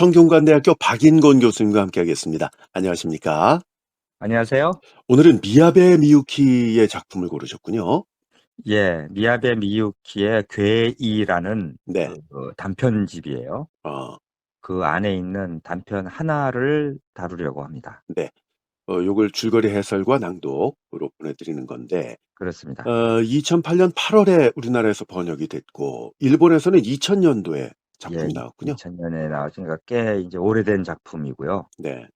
성균관대학교 박인권 교수님과 함께하겠습니다. 안녕하십니까? 안녕하세요. 오늘은 미야베 미유키의 작품을 고르셨군요. 예, 미야베 미유키의 괴이라는 네. 단편집이에요. 어, 그 안에 있는 단편 하나를 다루려고 합니다. 네. 요걸 줄거리 해설과 낭독으로 보내드리는 건데, 그렇습니다. 2008년 8월에 우리나라에서 번역이 됐고, 일본에서는 2000년도에 예, 작품이 나왔군요. 2000년에 나왔으니까 꽤 이제 오래된 작품이고요. 네.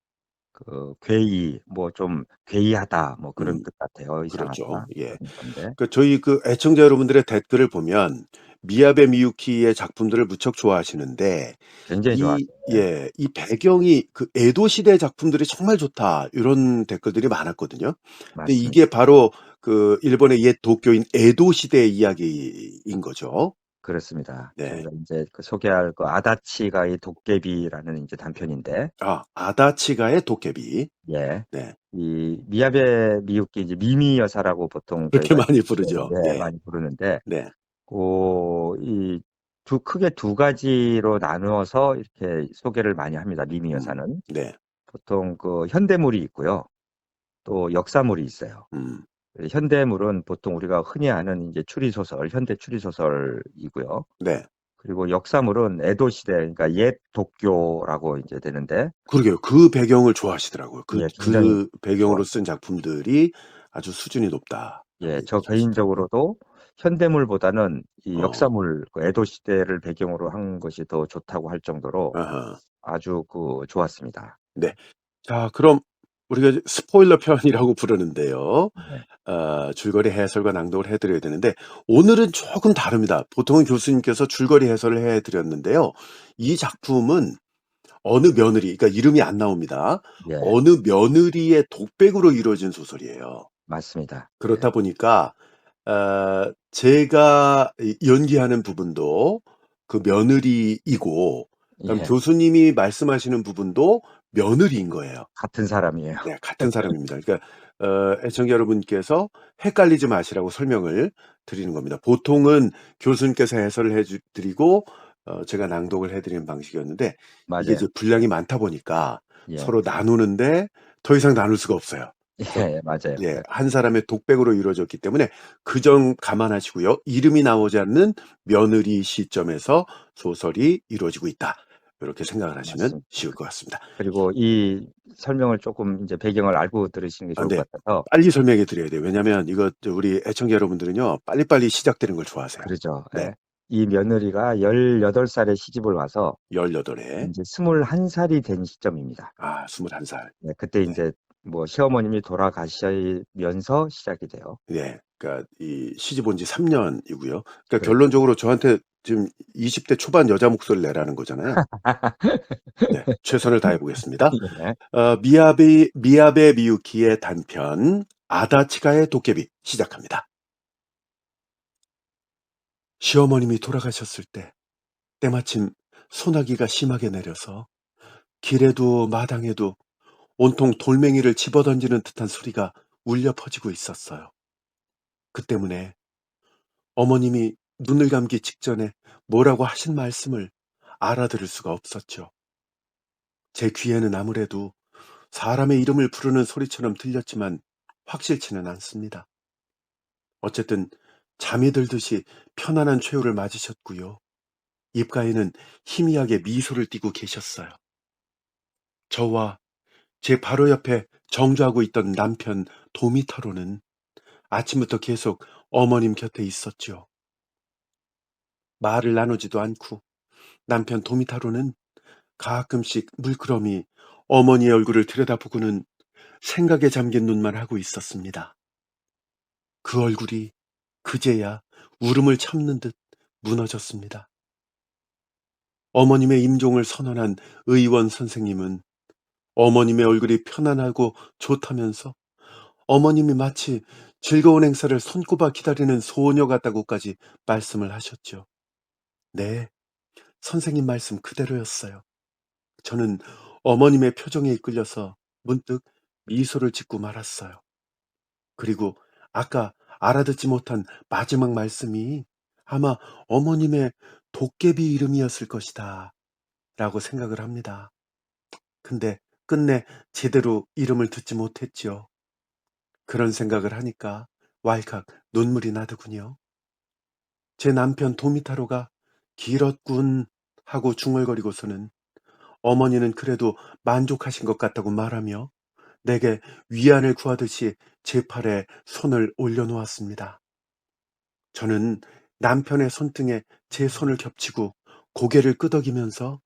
그 괴이, 뭐 좀 괴이하다, 뭐 그런 음, 뜻 같아요. 그렇죠. 이상하다, 예. 그런 건데. 저희 애청자 여러분들의 댓글을 보면, 미야베 미유키의 작품들을 무척 좋아하시는데, 굉장히 좋아하세요. 이 배경이 그 에도 시대 작품들이 정말 좋다. 이런 댓글들이 많았거든요. 근데 맞습니다. 이게 바로 그 일본의 옛 도쿄인 에도 시대의 이야기인 거죠. 그렇습니다. 네. 저희가 이제 소개할 그 아다치가의 도깨비라는 이제 단편인데, 아, 아다치가의 도깨비. 예. 네. 이 미야베 미유키 이제 미미 여사라고 보통 그렇게 저희가 많이 부르죠. 예, 예. 많이 부르는데 네. 이 크게 두 가지로 나누어서 이렇게 소개를 많이 합니다. 미미 음. 여사는 네. 보통 그 현대물이 있고요. 또 역사물이 있어요. 음. 현대물은 보통 우리가 흔히 아는 이제 추리소설, 현대 추리소설이고요. 네. 그리고 역사물은 에도 시대, 그러니까 옛 도쿄라고 이제 되는데, 그러게요. 그 배경을 좋아하시더라고요. 예, 굉장히 그 배경으로 좋아합니다. 쓴 작품들이 아주 수준이 높다라고 예, 저 얘기하시더라고요. 개인적으로도 현대물보다는 이 어. 역사물, 그 에도 시대를 배경으로 한 것이 더 좋다고 할 정도로 아하. 아주 좋았습니다. 네. 자, 그럼 우리가 이제 스포일러 편이라고 부르는데요. 네. 줄거리 해설과 낭독을 해 드려야 되는데 오늘은 조금 다릅니다. 보통은 교수님께서 줄거리 해설을 해 드렸는데요. 이 작품은 어느 며느리, 그러니까 이름이 안 나옵니다. 예, 어느 며느리의 독백으로 이루어진 소설이에요. 맞습니다. 예, 그렇다 보니까 제가 연기하는 부분도 그 며느리이고 그다음 예, 교수님이 말씀하시는 부분도 며느리인 거예요. 같은 사람이에요. 네, 같은 사람입니다. 그러니까 애청자 여러분께서 헷갈리지 마시라고 설명을 드리는 겁니다. 보통은 교수님께서 해설을 드리고 제가 낭독을 해드리는 방식이었는데 이게 맞아요. 이제 분량이 많다 보니까 예, 서로 나누는데 더 이상 나눌 수가 없어요. 그래서 예, 맞아요. 예, 예, 한 사람의 독백으로 이루어졌기 때문에 그 점 감안하시고요. 이름이 나오지 않는 며느리 시점에서 소설이 이루어지고 있다. 이렇게 생각을 하시면 맞습니다. 쉬울 것 같습니다. 그리고 이 설명을 조금 이제 배경을 알고 들으시는 게 아, 좋을 네. 것 같아서, 빨리 설명해 드려야 돼요. 왜냐면 이거 우리 애청자 여러분들은요. 빨리빨리 시작되는 걸 좋아하세요. 그러죠. 네. 예. 이 며느리가 18살에 시집을 와서 18에 이제 21살이 된 시점입니다. 21살. 네, 그때 네. 이제 뭐 시어머님이 돌아가시면서 시작이 돼요. 네. 그러니까 이 시집 온 지 3년이고요. 그러니까 그렇죠. 결론적으로 저한테 지금 20대 초반 여자 목소리를 내라는 거잖아요. 네. 최선을 다해 보겠습니다. 예. 미야베 미유키의 단편 아다치가의 도깨비 시작합니다. 시어머님이 돌아가셨을 때 때마침 소나기가 심하게 내려서 길에도 마당에도 온통 돌멩이를 집어던지는 듯한 소리가 울려 퍼지고 있었어요. 그 때문에 어머님이 눈을 감기 직전에 뭐라고 하신 말씀을 알아들을 수가 없었죠. 제 귀에는 아무래도 사람의 이름을 부르는 소리처럼 들렸지만 확실치는 않습니다. 어쨌든 잠이 들듯이 편안한 최후를 맞으셨고요. 입가에는 희미하게 미소를 띠고 계셨어요. 저와 제 바로 옆에 정주하고 있던 남편 도미타로는 아침부터 계속 어머님 곁에 있었죠. 말을 나누지도 않고 남편 도미타로는 가끔씩 물끄러미 어머니의 얼굴을 들여다보고는 생각에 잠긴 눈만 하고 있었습니다. 그 얼굴이 그제야 울음을 참는 듯 무너졌습니다. 어머님의 임종을 선언한 의원 선생님은 어머님의 얼굴이 편안하고 좋다면서 어머님이 마치 즐거운 행사를 손꼽아 기다리는 소녀 같다고까지 말씀을 하셨죠. 네, 선생님 말씀 그대로였어요. 저는 어머님의 표정에 이끌려서 문득 미소를 짓고 말았어요. 그리고 아까 알아듣지 못한 마지막 말씀이 아마 어머님의 도깨비 이름이었을 것이다. 라고 생각을 합니다. 근데 끝내 제대로 이름을 듣지 못했지요. 그런 생각을 하니까 왈칵 눈물이 나더군요. 제 남편 도미타로가 길었군 하고 중얼거리고서는 어머니는 그래도 만족하신 것 같다고 말하며 내게 위안을 구하듯이 제 팔에 손을 올려놓았습니다. 저는 남편의 손등에 제 손을 겹치고 고개를 끄덕이면서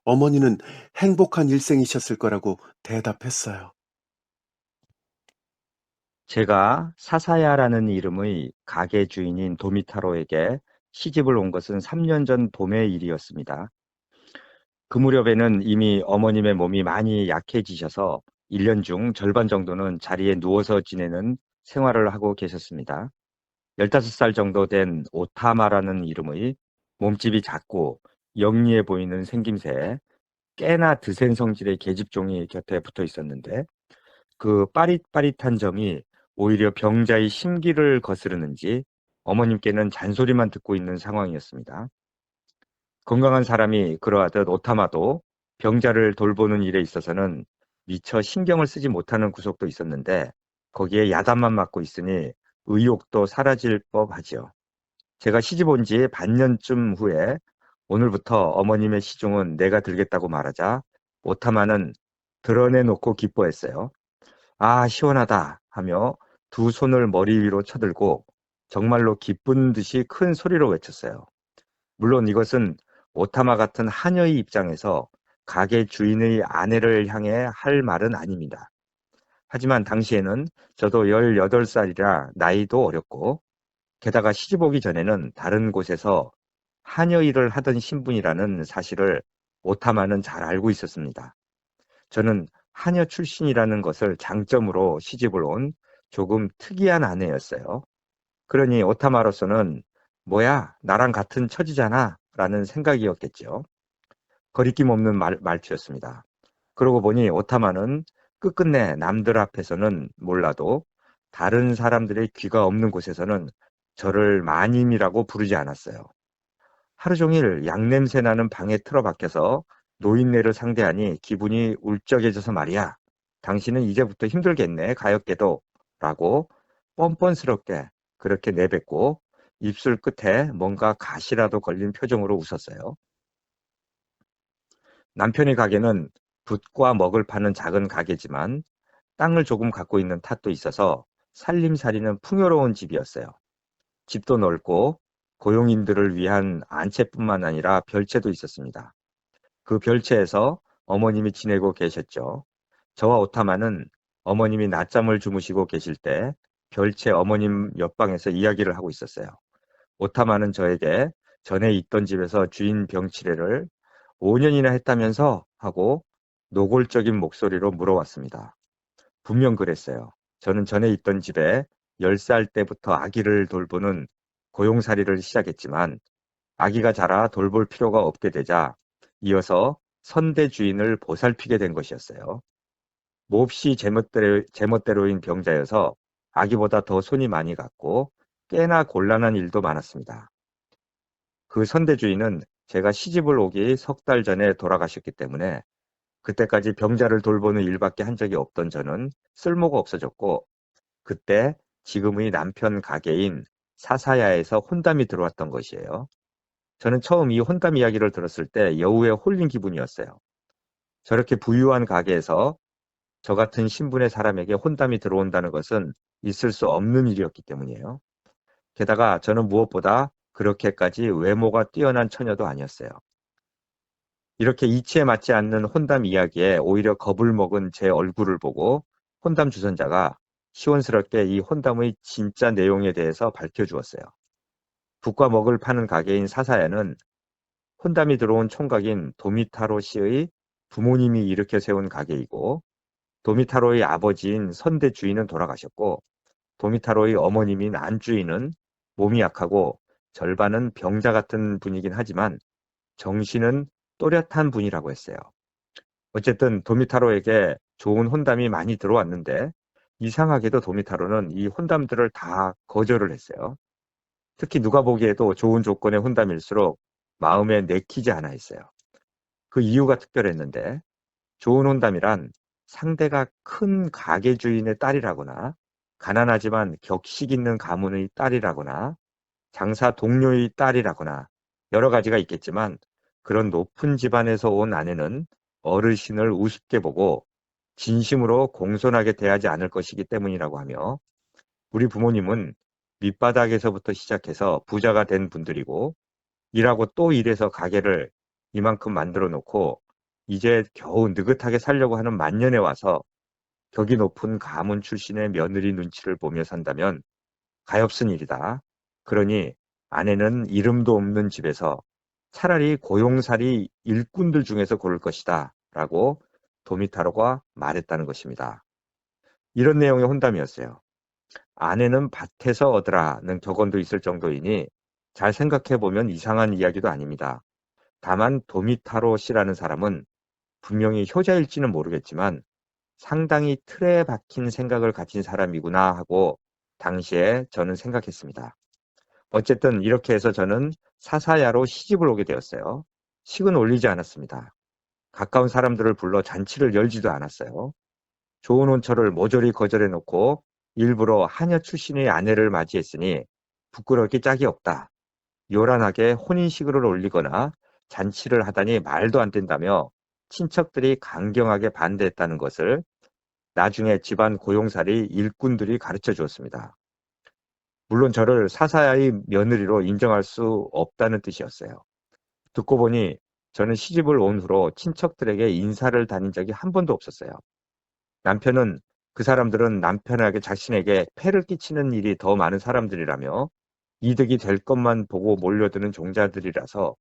어머니는 행복한 일생이셨을 거라고 대답했어요. 제가 사사야라는 이름의 가게 주인인 도미타로에게 시집을 온 것은 3년 전 봄의 일이었습니다. 그 무렵에는 이미 어머님의 몸이 많이 약해지셔서 1년 중 절반 정도는 자리에 누워서 지내는 생활을 하고 계셨습니다. 15살 정도 된 오타마라는 이름의 몸집이 작고 영리해 보이는 생김새에 꽤나 드센 성질의 계집종이 곁에 붙어 있었는데 그 빠릿빠릿한 점이 오히려 병자의 심기를 거스르는지 어머님께는 잔소리만 듣고 있는 상황이었습니다. 건강한 사람이 그러하듯 오타마도 병자를 돌보는 일에 있어서는 미처 신경을 쓰지 못하는 구석도 있었는데 거기에 야단만 맞고 있으니 의욕도 사라질 법하지요. 제가 시집 온 지 반년쯤 후에 오늘부터 어머님의 시중은 내가 들겠다고 말하자 오타마는 드러내놓고 기뻐했어요. 아, 시원하다 하며 두 손을 머리 위로 쳐들고 정말로 기쁜 듯이 큰 소리로 외쳤어요. 물론 이것은 오타마 같은 하녀의 입장에서 가게 주인의 아내를 향해 할 말은 아닙니다. 하지만 당시에는 저도 18살이라 나이도 어렸고 게다가 시집 오기 전에는 다른 곳에서 하녀 일을 하던 신분이라는 사실을 오타마는 잘 알고 있었습니다. 저는 하녀 출신이라는 것을 장점으로 시집을 온 조금 특이한 아내였어요. 그러니 오타마로서는 뭐야, 나랑 같은 처지잖아 라는 생각이었겠죠. 거리낌 없는 말투였습니다. 그러고 보니 오타마는 끝끝내 남들 앞에서는 몰라도 다른 사람들의 귀가 없는 곳에서는 저를 마님이라고 부르지 않았어요. 하루 종일 양냄새 나는 방에 틀어박혀서 노인네를 상대하니 기분이 울적해져서 말이야. 당신은 이제부터 힘들겠네, 가엾게도. 라고 뻔뻔스럽게 그렇게 내뱉고 입술 끝에 뭔가 가시라도 걸린 표정으로 웃었어요. 남편의 가게는 붓과 먹을 파는 작은 가게지만 땅을 조금 갖고 있는 탓도 있어서 살림살이는 풍요로운 집이었어요. 집도 넓고 고용인들을 위한 안채뿐만 아니라 별채도 있었습니다. 그 별채에서 어머님이 지내고 계셨죠. 저와 오타마는 어머님이 낮잠을 주무시고 계실 때 별채 어머님 옆방에서 이야기를 하고 있었어요. 오타마는 저에게 전에 있던 집에서 주인 병치레를 5년이나 했다면서 하고 노골적인 목소리로 물어왔습니다. 분명 그랬어요. 저는 전에 있던 집에 10살 때부터 아기를 돌보는 고용살이를 시작했지만 아기가 자라 돌볼 필요가 없게 되자 이어서 선대 주인을 보살피게 된 것이었어요. 몹시 제멋대로인 병자여서 아기보다 더 손이 많이 갔고 꽤나 곤란한 일도 많았습니다. 그 선대 주인은 제가 시집을 오기 3달 전에 돌아가셨기 때문에 그때까지 병자를 돌보는 일밖에 한 적이 없던 저는 쓸모가 없어졌고 그때 지금의 남편 가게인 사사야에서 혼담이 들어왔던 것이에요. 저는 처음 이 혼담 이야기를 들었을 때 여우에 홀린 기분이었어요. 저렇게 부유한 가게에서 저 같은 신분의 사람에게 혼담이 들어온다는 것은 있을 수 없는 일이었기 때문이에요. 게다가 저는 무엇보다 그렇게까지 외모가 뛰어난 처녀도 아니었어요. 이렇게 이치에 맞지 않는 혼담 이야기에 오히려 겁을 먹은 제 얼굴을 보고 혼담 주선자가 시원스럽게 이 혼담의 진짜 내용에 대해서 밝혀주었어요. 북과 먹을 파는 가게인 사사야는 혼담이 들어온 총각인 도미타로 씨의 부모님이 일으켜 세운 가게이고 도미타로의 아버지인 선대 주인은 돌아가셨고 도미타로의 어머님인 안주인은 몸이 약하고 절반은 병자 같은 분이긴 하지만 정신은 또렷한 분이라고 했어요. 어쨌든 도미타로에게 좋은 혼담이 많이 들어왔는데 이상하게도 도미타로는 이 혼담들을 다 거절을 했어요. 특히 누가 보기에도 좋은 조건의 혼담일수록 마음에 내키지 않아 있어요. 그 이유가 특별했는데 좋은 혼담이란 상대가 큰 가게 주인의 딸이라거나 가난하지만 격식 있는 가문의 딸이라거나 장사 동료의 딸이라거나 여러 가지가 있겠지만 그런 높은 집안에서 온 아내는 어르신을 우습게 보고 진심으로 공손하게 대하지 않을 것이기 때문이라고 하며 우리 부모님은 밑바닥에서부터 시작해서 부자가 된 분들이고 일하고 또 일해서 가게를 이만큼 만들어 놓고 이제 겨우 느긋하게 살려고 하는 만년에 와서 격이 높은 가문 출신의 며느리 눈치를 보며 산다면 가엾은 일이다. 그러니 아내는 이름도 없는 집에서 차라리 고용살이 일꾼들 중에서 고를 것이다. 라고 도미타로가 말했다는 것입니다. 이런 내용의 혼담이었어요. 아내는 밭에서 얻으라는 격언도 있을 정도이니 잘 생각해보면 이상한 이야기도 아닙니다. 다만 도미타로 씨라는 사람은 분명히 효자일지는 모르겠지만 상당히 틀에 박힌 생각을 가진 사람이구나 하고 당시에 저는 생각했습니다. 어쨌든 이렇게 해서 저는 사사야로 시집을 오게 되었어요. 식은 올리지 않았습니다. 가까운 사람들을 불러 잔치를 열지도 않았어요. 좋은 혼처를 모조리 거절해 놓고 일부러 하녀 출신의 아내를 맞이했으니 부끄러울 게 짝이 없다. 요란하게 혼인식을 올리거나 잔치를 하다니 말도 안 된다며 친척들이 강경하게 반대했다는 것을 나중에 집안 고용살이 일꾼들이 가르쳐 주었습니다. 물론 저를 사사야의 며느리로 인정할 수 없다는 뜻이었어요. 듣고 보니 저는 시집을 온 후로 친척들에게 인사를 다닌 적이 한 번도 없었어요. 남편은 그 사람들은 남편에게 자신에게 폐를 끼치는 일이 더 많은 사람들이라며 이득이 될 것만 보고 몰려드는 종자들이라서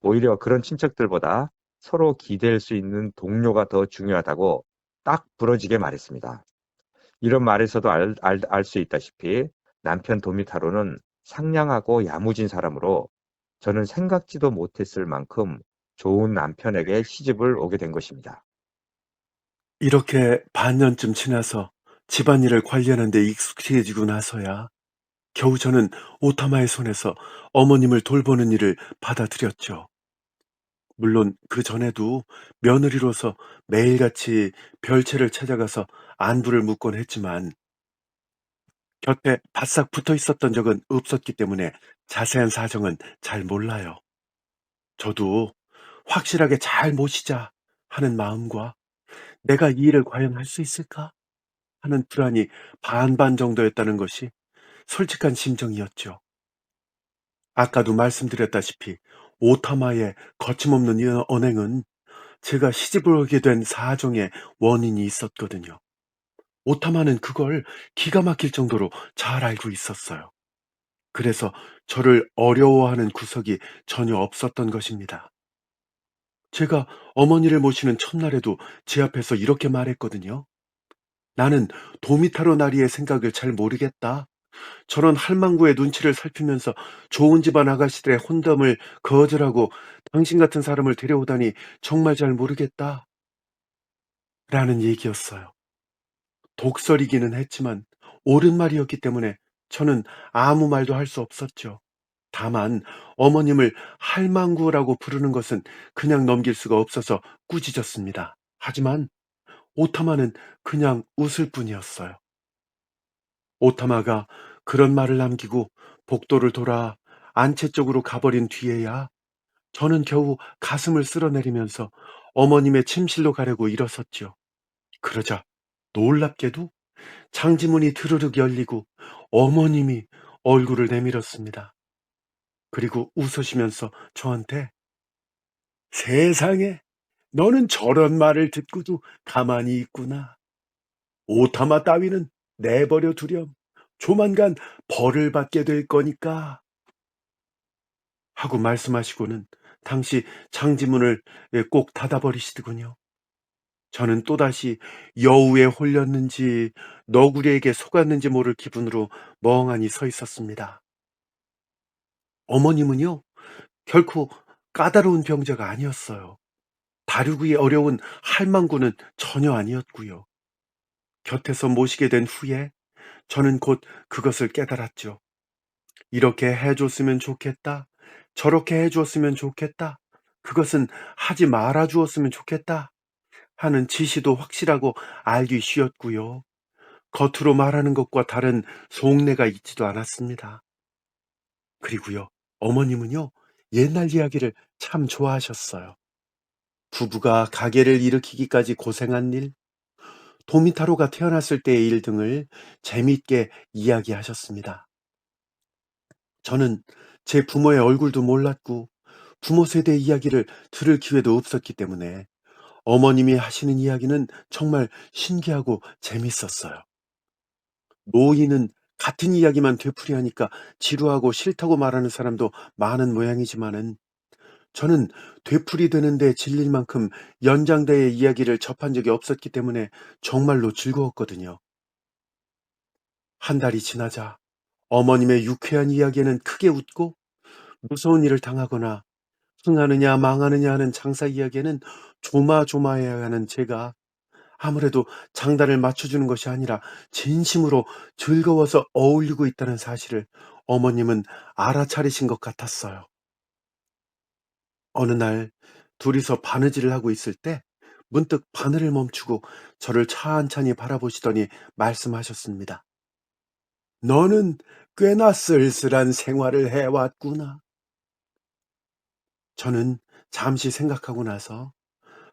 오히려 그런 친척들보다 서로 기댈 수 있는 동료가 더 중요하다고 딱 부러지게 말했습니다. 이런 말에서도 알 수 있다시피 남편 도미타로는 상냥하고 야무진 사람으로 저는 생각지도 못했을 만큼 좋은 남편에게 시집을 오게 된 것입니다. 이렇게 반년쯤 지나서 집안일을 관리하는 데 익숙해지고 나서야 겨우 저는 오타마의 손에서 어머님을 돌보는 일을 받아들였죠. 물론 그전에도 며느리로서 매일같이 별채를 찾아가서 안부를 묻곤 했지만 곁에 바싹 붙어 있었던 적은 없었기 때문에 자세한 사정은 잘 몰라요. 저도 확실하게 잘 모시자 하는 마음과 내가 이 일을 과연 할 수 있을까 하는 불안이 반반 정도였다는 것이 솔직한 심정이었죠. 아까도 말씀드렸다시피 오타마의 거침없는 이 언행은 제가 시집을 오게 된 사정의 원인이 있었거든요. 오타마는 그걸 기가 막힐 정도로 잘 알고 있었어요. 그래서 저를 어려워하는 구석이 전혀 없었던 것입니다. 제가 어머니를 모시는 첫날에도 제 앞에서 이렇게 말했거든요. 나는 도미타로 나리의 생각을 잘 모르겠다. 저런 할망구의 눈치를 살피면서 좋은 집안 아가씨들의 혼담을 거절하고 당신 같은 사람을 데려오다니 정말 잘 모르겠다. 라는 얘기였어요. 독설이기는 했지만 옳은 말이었기 때문에 저는 아무 말도 할 수 없었죠. 다만 어머님을 할망구라고 부르는 것은 그냥 넘길 수가 없어서 꾸짖었습니다. 하지만 오타마는 그냥 웃을 뿐이었어요. 오타마가 그런 말을 남기고 복도를 돌아 안채 쪽으로 가버린 뒤에야 저는 겨우 가슴을 쓸어내리면서 어머님의 침실로 가려고 일어섰죠. 그러자 놀랍게도 창지문이 드르륵 열리고 어머님이 얼굴을 내밀었습니다. 그리고 웃으시면서 저한테 세상에 너는 저런 말을 듣고도 가만히 있구나. 오타마 따위는 내버려 두렴. 조만간 벌을 받게 될 거니까. 하고 말씀하시고는 당시 창지문을 꼭 닫아버리시더군요. 저는 또다시 여우에 홀렸는지 너구리에게 속았는지 모를 기분으로 멍하니 서 있었습니다. 어머님은요, 결코 까다로운 병자가 아니었어요. 다루기 어려운 할망구는 전혀 아니었고요. 곁에서 모시게 된 후에 저는 곧 그것을 깨달았죠. 이렇게 해줬으면 좋겠다. 저렇게 해줬으면 좋겠다. 그것은 하지 말아 주었으면 좋겠다 하는 지시도 확실하고 알기 쉬웠고요. 겉으로 말하는 것과 다른 속내가 있지도 않았습니다. 그리고요, 어머님은요, 옛날 이야기를 참 좋아하셨어요. 부부가 가게를 일으키기까지 고생한 일, 도미타로가 태어났을 때의 일 등을 재미있게 이야기하셨습니다. 저는 제 부모의 얼굴도 몰랐고 부모 세대 이야기를 들을 기회도 없었기 때문에 어머님이 하시는 이야기는 정말 신기하고 재밌었어요. 노인은 같은 이야기만 되풀이하니까 지루하고 싫다고 말하는 사람도 많은 모양이지만은 저는 되풀이되는데 질릴 만큼 연장대의 이야기를 접한 적이 없었기 때문에 정말로 즐거웠거든요. 한 달이 지나자 어머님의 유쾌한 이야기에는 크게 웃고 무서운 일을 당하거나 흥하느냐 망하느냐 하는 장사 이야기에는 조마조마해야 하는 제가 아무래도 장단을 맞춰주는 것이 아니라 진심으로 즐거워서 어울리고 있다는 사실을 어머님은 알아차리신 것 같았어요. 어느 날 둘이서 바느질을 하고 있을 때 문득 바늘을 멈추고 저를 찬찬히 바라보시더니 말씀하셨습니다. 너는 꽤나 쓸쓸한 생활을 해왔구나. 저는 잠시 생각하고 나서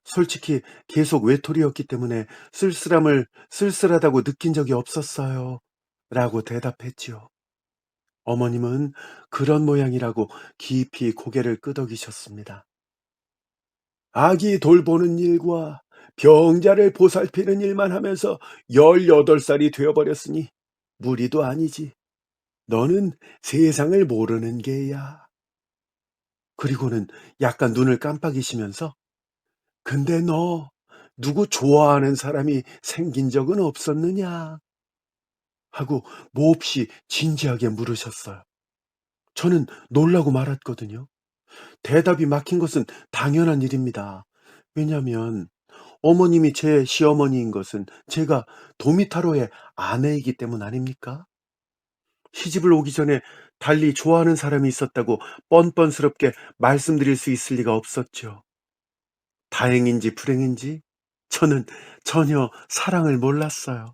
솔직히 계속 외톨이였기 때문에 쓸쓸하다고 느낀 적이 없었어요. 라고 대답했지요. 어머님은 그런 모양이라고 깊이 고개를 끄덕이셨습니다. 아기 돌보는 일과 병자를 보살피는 일만 하면서 18살이 되어버렸으니 무리도 아니지. 너는 세상을 모르는 게야. 그리고는 약간 눈을 깜빡이시면서 근데 너 누구 좋아하는 사람이 생긴 적은 없었느냐? 하고 몹시 진지하게 물으셨어요. 저는 놀라고 말았거든요. 대답이 막힌 것은 당연한 일입니다. 왜냐하면 어머님이 제 시어머니인 것은 제가 도미타로의 아내이기 때문 아닙니까? 시집을 오기 전에 달리 좋아하는 사람이 있었다고 뻔뻔스럽게 말씀드릴 수 있을 리가 없었죠. 다행인지 불행인지 저는 전혀 사랑을 몰랐어요.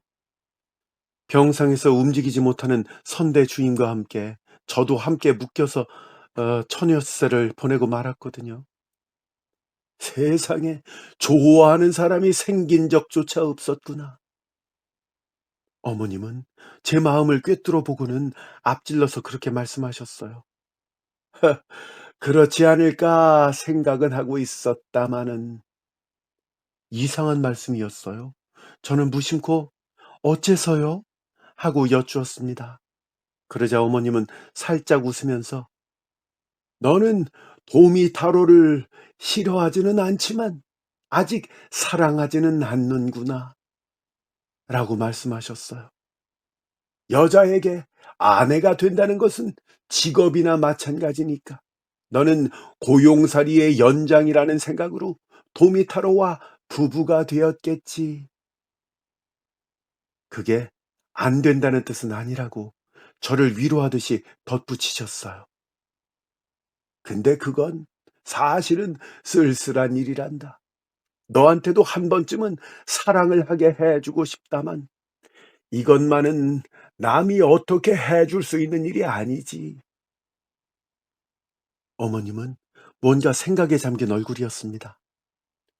병상에서 움직이지 못하는 선대 주인과 함께 저도 함께 묶여서 처녀세를 보내고 말았거든요. 세상에 좋아하는 사람이 생긴 적조차 없었구나. 어머님은 제 마음을 꿰뚫어 보고는 앞질러서 그렇게 말씀하셨어요. 그렇지 않을까 생각은 하고 있었다마는 이상한 말씀이었어요. 저는 무심코 어째서요? 하고 여쭈었습니다. 그러자 어머님은 살짝 웃으면서 너는 도미타로를 싫어하지는 않지만 아직 사랑하지는 않는구나 라고 말씀하셨어요. 여자에게 아내가 된다는 것은 직업이나 마찬가지니까 너는 고용살이의 연장이라는 생각으로 도미타로와 부부가 되었겠지. 그게 안 된다는 뜻은 아니라고 저를 위로하듯이 덧붙이셨어요. 근데 그건 사실은 쓸쓸한 일이란다. 너한테도 한 번쯤은 사랑을 하게 해주고 싶다만 이것만은 남이 어떻게 해줄 수 있는 일이 아니지. 어머님은 뭔가 생각에 잠긴 얼굴이었습니다.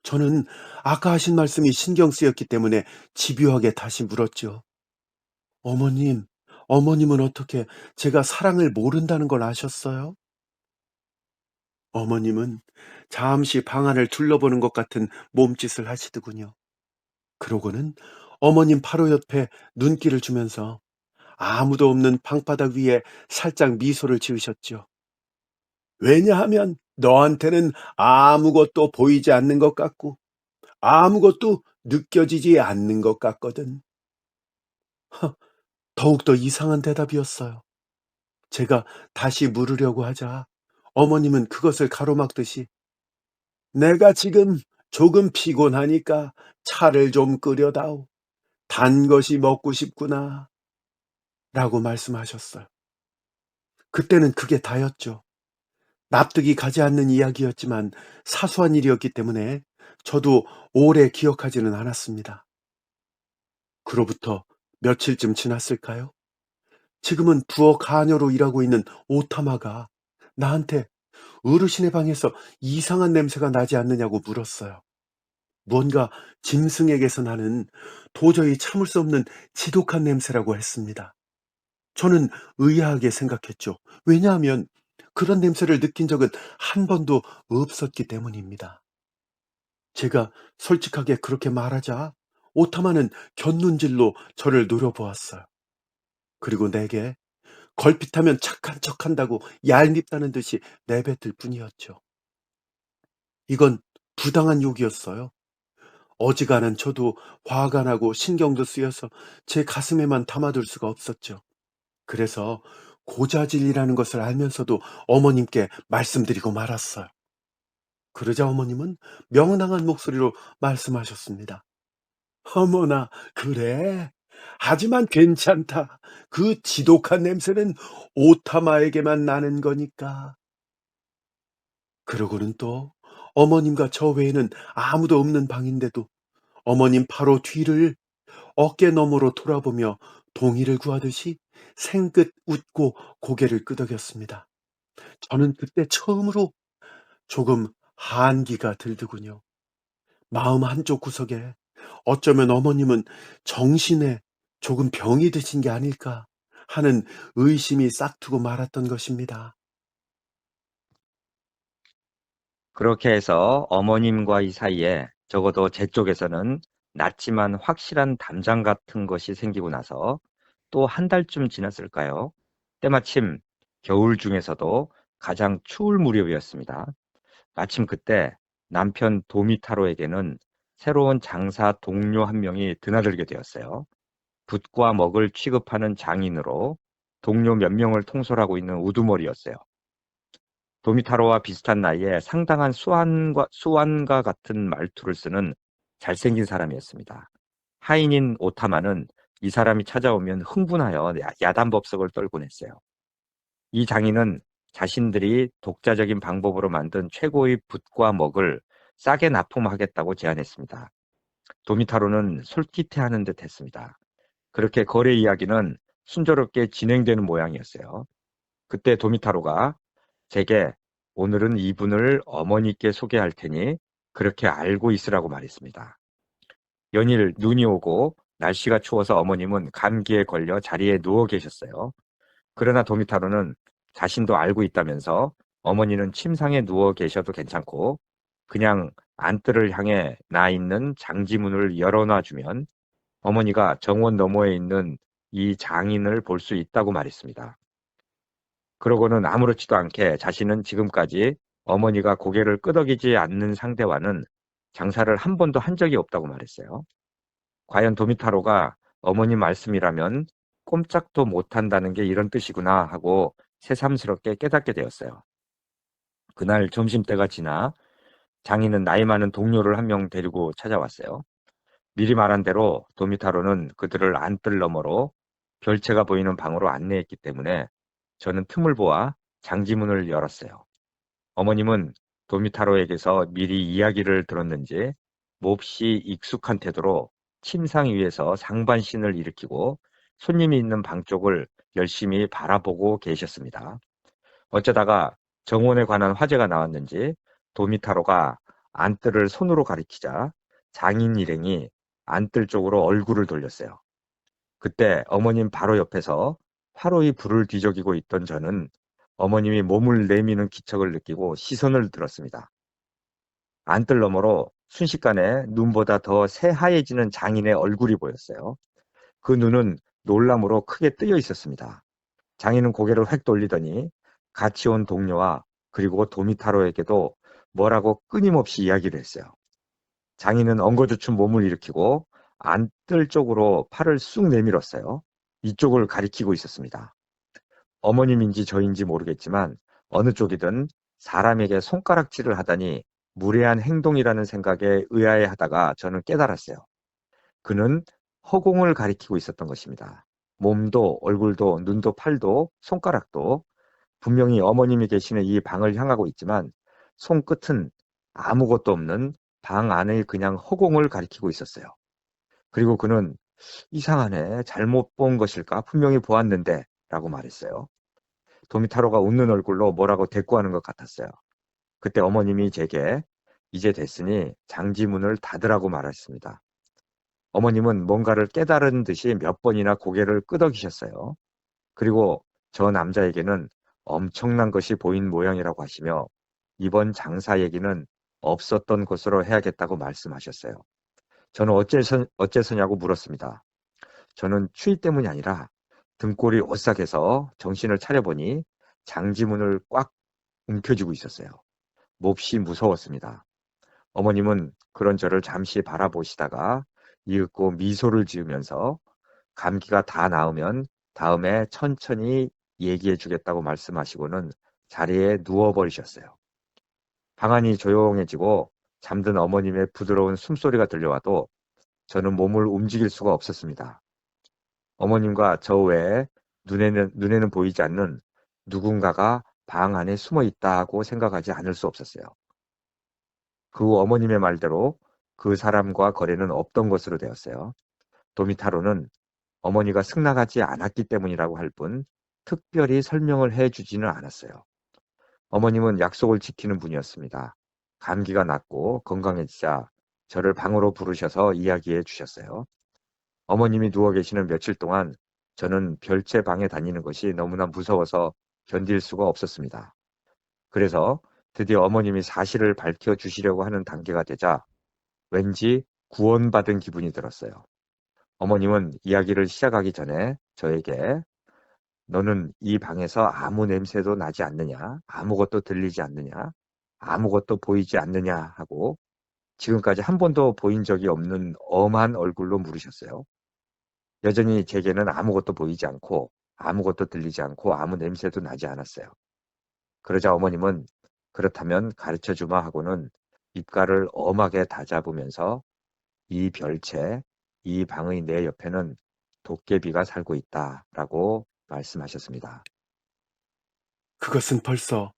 저는 아까 하신 말씀이 신경 쓰였기 때문에 집요하게 다시 물었죠. 어머님, 어머님은 어떻게 제가 사랑을 모른다는 걸 아셨어요? 어머님은 잠시 방 안을 둘러보는 것 같은 몸짓을 하시더군요. 그러고는 어머님 바로 옆에 눈길을 주면서 아무도 없는 방바닥 위에 살짝 미소를 지으셨죠. 왜냐하면 너한테는 아무것도 보이지 않는 것 같고 아무것도 느껴지지 않는 것 같거든. 더욱더 이상한 대답이었어요. 제가 다시 물으려고 하자 어머님은 그것을 가로막듯이 내가 지금 조금 피곤하니까 차를 좀 끓여다오. 단 것이 먹고 싶구나. 라고 말씀하셨어요. 그때는 그게 다였죠. 납득이 가지 않는 이야기였지만 사소한 일이었기 때문에 저도 오래 기억하지는 않았습니다. 그로부터 며칠쯤 지났을까요? 지금은 부엌 가녀로 일하고 있는 오타마가 나한테 어르신의 방에서 이상한 냄새가 나지 않느냐고 물었어요. 무언가 짐승에게서 나는 도저히 참을 수 없는 지독한 냄새라고 했습니다. 저는 의아하게 생각했죠. 왜냐하면 그런 냄새를 느낀 적은 한 번도 없었기 때문입니다. 제가 솔직하게 그렇게 말하자 오타마는 곁눈질로 저를 노려보았어요. 그리고 내게 걸핏하면 착한 척한다고 얄밉다는 듯이 내뱉을 뿐이었죠. 이건 부당한 욕이었어요. 어지간한 저도 화가 나고 신경도 쓰여서 제 가슴에만 담아둘 수가 없었죠. 그래서 고자질이라는 것을 알면서도 어머님께 말씀드리고 말았어요. 그러자 어머님은 명랑한 목소리로 말씀하셨습니다. 어머나, 그래? 하지만 괜찮다. 그 지독한 냄새는 오타마에게만 나는 거니까. 그러고는 또 어머님과 저 외에는 아무도 없는 방인데도 어머님 바로 뒤를 어깨 너머로 돌아보며 동의를 구하듯이 생긋 웃고 고개를 끄덕였습니다. 저는 그때 처음으로 조금 한기가 들더군요. 마음 한쪽 구석에 어쩌면 어머님은 정신에 조금 병이 드신 게 아닐까 하는 의심이 싹트고 말았던 것입니다. 그렇게 해서 어머님과의 사이에 적어도 제 쪽에서는 낮지만 확실한 담장 같은 것이 생기고 나서 또 한 달쯤 지났을까요? 때마침 겨울 중에서도 가장 추울 무렵이었습니다. 마침 그때 남편 도미타로에게는 새로운 장사 동료 한 명이 드나들게 되었어요. 붓과 먹을 취급하는 장인으로 동료 몇 명을 통솔하고 있는 우두머리였어요. 도미타로와 비슷한 나이에 상당한 수완과 같은 말투를 쓰는 잘생긴 사람이었습니다. 하인인 오타마는 이 사람이 찾아오면 흥분하여 야단법석을 떨곤 했어요. 이 장인은 자신들이 독자적인 방법으로 만든 최고의 붓과 먹을 싸게 납품하겠다고 제안했습니다. 도미타로는 솔깃해하는 듯 했습니다. 그렇게 거래 이야기는 순조롭게 진행되는 모양이었어요. 그때 도미타로가 제게 오늘은 이분을 어머니께 소개할 테니 그렇게 알고 있으라고 말했습니다. 연일 눈이 오고 날씨가 추워서 어머님은 감기에 걸려 자리에 누워 계셨어요. 그러나 도미타로는 자신도 알고 있다면서 어머니는 침상에 누워 계셔도 괜찮고 그냥 안뜰을 향해 나 있는 장지문을 열어놔주면 어머니가 정원 너머에 있는 이 장인을 볼 수 있다고 말했습니다. 그러고는 아무렇지도 않게 자신은 지금까지 어머니가 고개를 끄덕이지 않는 상대와는 장사를 한 번도 한 적이 없다고 말했어요. 과연 도미타로가 어머니 말씀이라면 꼼짝도 못한다는 게 이런 뜻이구나 하고 새삼스럽게 깨닫게 되었어요. 그날 점심때가 지나 장인은 나이 많은 동료를 한 명 데리고 찾아왔어요. 미리 말한 대로 도미타로는 그들을 안뜰 너머로 별채가 보이는 방으로 안내했기 때문에 저는 틈을 보아 장지문을 열었어요. 어머님은 도미타로에게서 미리 이야기를 들었는지 몹시 익숙한 태도로 침상 위에서 상반신을 일으키고 손님이 있는 방 쪽을 열심히 바라보고 계셨습니다. 어쩌다가 정원에 관한 화제가 나왔는지 도미타로가 안뜰을 손으로 가리키자 장인 일행이 안뜰 쪽으로 얼굴을 돌렸어요. 그때 어머님 바로 옆에서 화로의 불을 뒤적이고 있던 저는 어머님이 몸을 내미는 기척을 느끼고 시선을 들었습니다. 안뜰 너머로 순식간에 눈보다 더 새하얘지는 장인의 얼굴이 보였어요. 그 눈은 놀람으로 크게 뜨여 있었습니다. 장인은 고개를 획 돌리더니 같이 온 동료와 그리고 도미타로에게도 뭐라고 끊임없이 이야기를 했어요. 장인은 엉거주춤 몸을 일으키고 안뜰 쪽으로 팔을 쑥 내밀었어요. 이쪽을 가리키고 있었습니다. 어머님인지 저인지 모르겠지만 어느 쪽이든 사람에게 손가락질을 하다니 무례한 행동이라는 생각에 의아해하다가 저는 깨달았어요. 그는 허공을 가리키고 있었던 것입니다. 몸도 얼굴도 눈도 팔도 손가락도 분명히 어머님이 계시는 이 방을 향하고 있지만 손끝은 아무것도 없는 방 안의 그냥 허공을 가리키고 있었어요. 그리고 그는 "이상하네. 잘못 본 것일까? 분명히 보았는데." 라고 말했어요. 도미타로가 웃는 얼굴로 뭐라고 대꾸하는 것 같았어요. 그때 어머님이 제게 "이제 됐으니 장지문을 닫으라고 말했습니다." 어머님은 뭔가를 깨달은 듯이 몇 번이나 고개를 끄덕이셨어요. 그리고 저 남자에게는 엄청난 것이 보인 모양이라고 하시며 이번 장사 얘기는 없었던 것으로 해야겠다고 말씀하셨어요. 저는 어째서냐고 물었습니다. 저는 추위 때문이 아니라 등골이 오싹해서 정신을 차려보니 장지문을 꽉 움켜쥐고 있었어요. 몹시 무서웠습니다. 어머님은 그런 저를 잠시 바라보시다가 이윽고 미소를 지으면서 감기가 다 나으면 다음에 천천히 얘기해 주겠다고 말씀하시고는 자리에 누워버리셨어요. 방안이 조용해지고 잠든 어머님의 부드러운 숨소리가 들려와도 저는 몸을 움직일 수가 없었습니다. 어머님과 저 외에 눈에는 보이지 않는 누군가가 방 안에 숨어 있다고 생각하지 않을 수 없었어요. 그 후 어머님의 말대로 그 사람과 거래는 없던 것으로 되었어요. 도미타로는 어머니가 승낙하지 않았기 때문이라고 할 뿐 특별히 설명을 해 주지는 않았어요. 어머님은 약속을 지키는 분이었습니다. 감기가 낫고 건강해지자 저를 방으로 부르셔서 이야기해 주셨어요. 어머님이 누워 계시는 며칠 동안 저는 별채 방에 다니는 것이 너무나 무서워서 견딜 수가 없었습니다. 그래서 드디어 어머님이 사실을 밝혀 주시려고 하는 단계가 되자 왠지 구원받은 기분이 들었어요. 어머님은 이야기를 시작하기 전에 저에게 "너는 이 방에서 아무 냄새도 나지 않느냐? 아무것도 들리지 않느냐? 아무것도 보이지 않느냐?" 하고 지금까지 한 번도 보인 적이 없는 엄한 얼굴로 물으셨어요. 여전히 제게는 아무것도 보이지 않고 아무것도 들리지 않고 아무 냄새도 나지 않았어요. 그러자 어머님은 "그렇다면 가르쳐 주마." 하고는 입가를 엄하게 다잡으면서 "이 별채, 이 방의 내 옆에는 도깨비가 살고 있다."라고 말씀하셨습니다. 그것은 벌써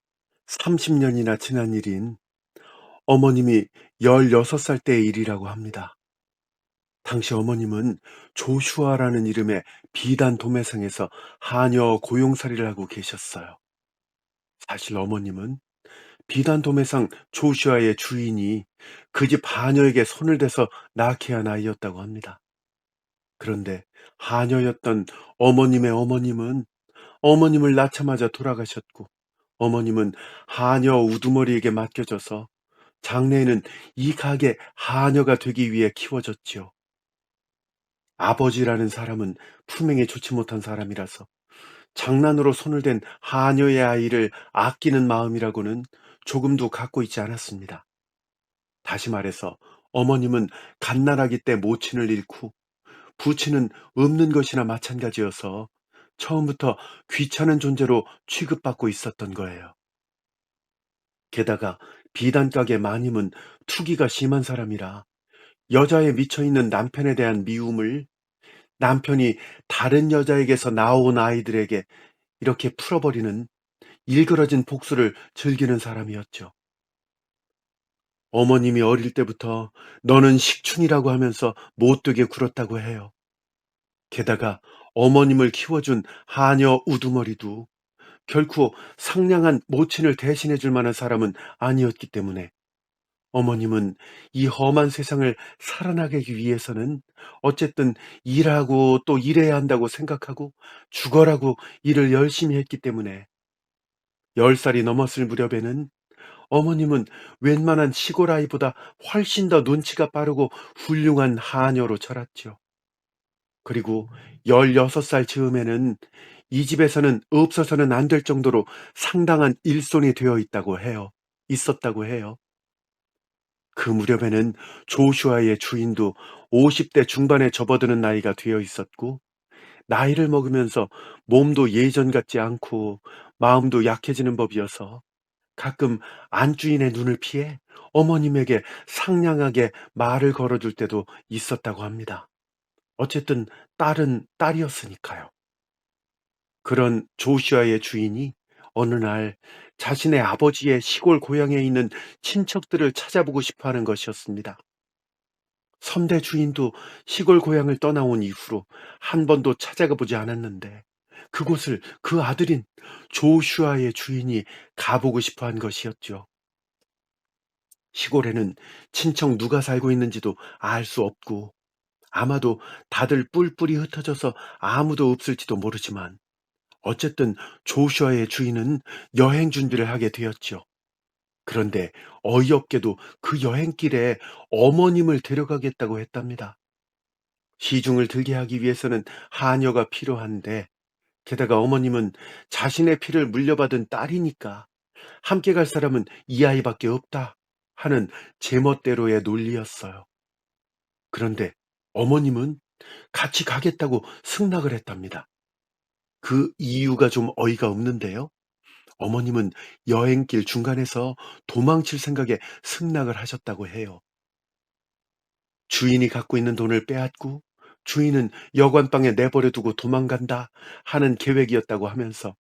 30년이나 지난 일인 어머님이 16살 때의 일이라고 합니다. 당시 어머님은 조슈아라는 이름의 비단 도매상에서 하녀 고용살이를 하고 계셨어요. 사실 어머님은 비단 도매상 조슈아의 주인이 그 집 하녀에게 손을 대서 낳게 한 아이였다고 합니다. 그런데 하녀였던 어머님의 어머님은 어머님을 낳자마자 돌아가셨고, 어머님은 하녀 우두머리에게 맡겨져서 장래에는 이 가게 하녀가 되기 위해 키워졌지요. 아버지라는 사람은 품행이 좋지 못한 사람이라서 장난으로 손을 댄 하녀의 아이를 아끼는 마음이라고는 조금도 갖고 있지 않았습니다. 다시 말해서 어머님은 갓난아기 때 모친을 잃고 부친은 없는 것이나 마찬가지여서 처음부터 귀찮은 존재로 취급받고 있었던 거예요. 게다가 비단 가게 마님은 투기가 심한 사람이라 여자에 미쳐있는 남편에 대한 미움을 남편이 다른 여자에게서 나온 아이들에게 이렇게 풀어버리는 일그러진 복수를 즐기는 사람이었죠. 어머님이 어릴 때부터 너는 식충이라고 하면서 못되게 굴었다고 해요. 게다가 어머님을 키워준 하녀 우두머리도 결코 상냥한 모친을 대신해 줄 만한 사람은 아니었기 때문에 어머님은 이 험한 세상을 살아나가기 위해서는 어쨌든 일하고 또 일해야 한다고 생각하고 죽어라고 일을 열심히 했기 때문에 10살이 넘었을 무렵에는 어머님은 웬만한 시골 아이보다 훨씬 더 눈치가 빠르고 훌륭한 하녀로 자랐죠. 그리고 16살 즈음에는 이 집에서는 없어서는 안 될 정도로 상당한 일손이 되어 있었다고 해요. 그 무렵에는 조슈아의 주인도 50대 중반에 접어드는 나이가 되어 있었고, 나이를 먹으면서 몸도 예전 같지 않고 마음도 약해지는 법이어서 가끔 안주인의 눈을 피해 어머님에게 상냥하게 말을 걸어줄 때도 있었다고 합니다. 어쨌든 딸은 딸이었으니까요. 그런 조슈아의 주인이 어느 날 자신의 아버지의 시골 고향에 있는 친척들을 찾아보고 싶어 하는 것이었습니다. 섬대 주인도 시골 고향을 떠나온 이후로 한 번도 찾아가 보지 않았는데 그곳을 그 아들인 조슈아의 주인이 가보고 싶어 한 것이었죠. 시골에는 친척 누가 살고 있는지도 알 수 없고 아마도 다들 뿔뿔이 흩어져서 아무도 없을지도 모르지만 어쨌든 조슈아의 주인은 여행 준비를 하게 되었죠. 그런데 어이없게도 그 여행길에 어머님을 데려가겠다고 했답니다. 시중을 들게 하기 위해서는 하녀가 필요한데 게다가 어머님은 자신의 피를 물려받은 딸이니까 함께 갈 사람은 이 아이밖에 없다 하는 제멋대로의 논리였어요. 그런데 어머님은 같이 가겠다고 승낙을 했답니다. 그 이유가 좀 어이가 없는데요. 어머님은 여행길 중간에서 도망칠 생각에 승낙을 하셨다고 해요. 주인이 갖고 있는 돈을 빼앗고 주인은 여관방에 내버려 두고 도망간다 하는 계획이었다고 하면서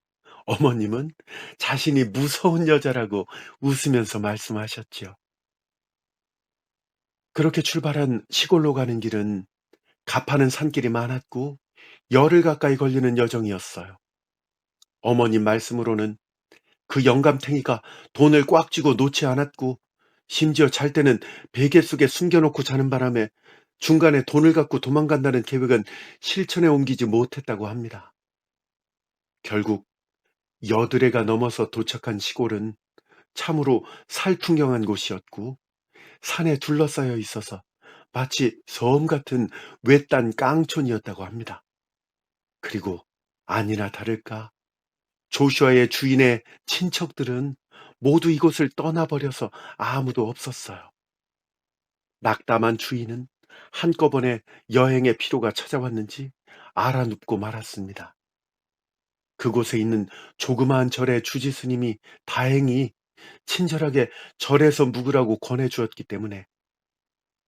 어머님은 자신이 무서운 여자라고 웃으면서 말씀하셨지요. 그렇게 출발한 시골로 가는 길은 가파른 산길이 많았고 열흘 가까이 걸리는 여정이었어요. 어머님 말씀으로는 그 영감탱이가 돈을 꽉 쥐고 놓지 않았고 심지어 잘 때는 베개 속에 숨겨놓고 자는 바람에 중간에 돈을 갖고 도망간다는 계획은 실천에 옮기지 못했다고 합니다. 결국 여드레가 넘어서 도착한 시골은 참으로 살풍경한 곳이었고 산에 둘러싸여 있어서 마치 섬 같은 외딴 깡촌이었다고 합니다. 그리고 아니나 다를까 조슈아의 주인의 친척들은 모두 이곳을 떠나버려서 아무도 없었어요. 낙담한 주인은 한꺼번에 여행의 피로가 찾아왔는지 알아눕고 말았습니다. 그곳에 있는 조그마한 절의 주지 스님이 다행히 친절하게 절에서 묵으라고 권해주었기 때문에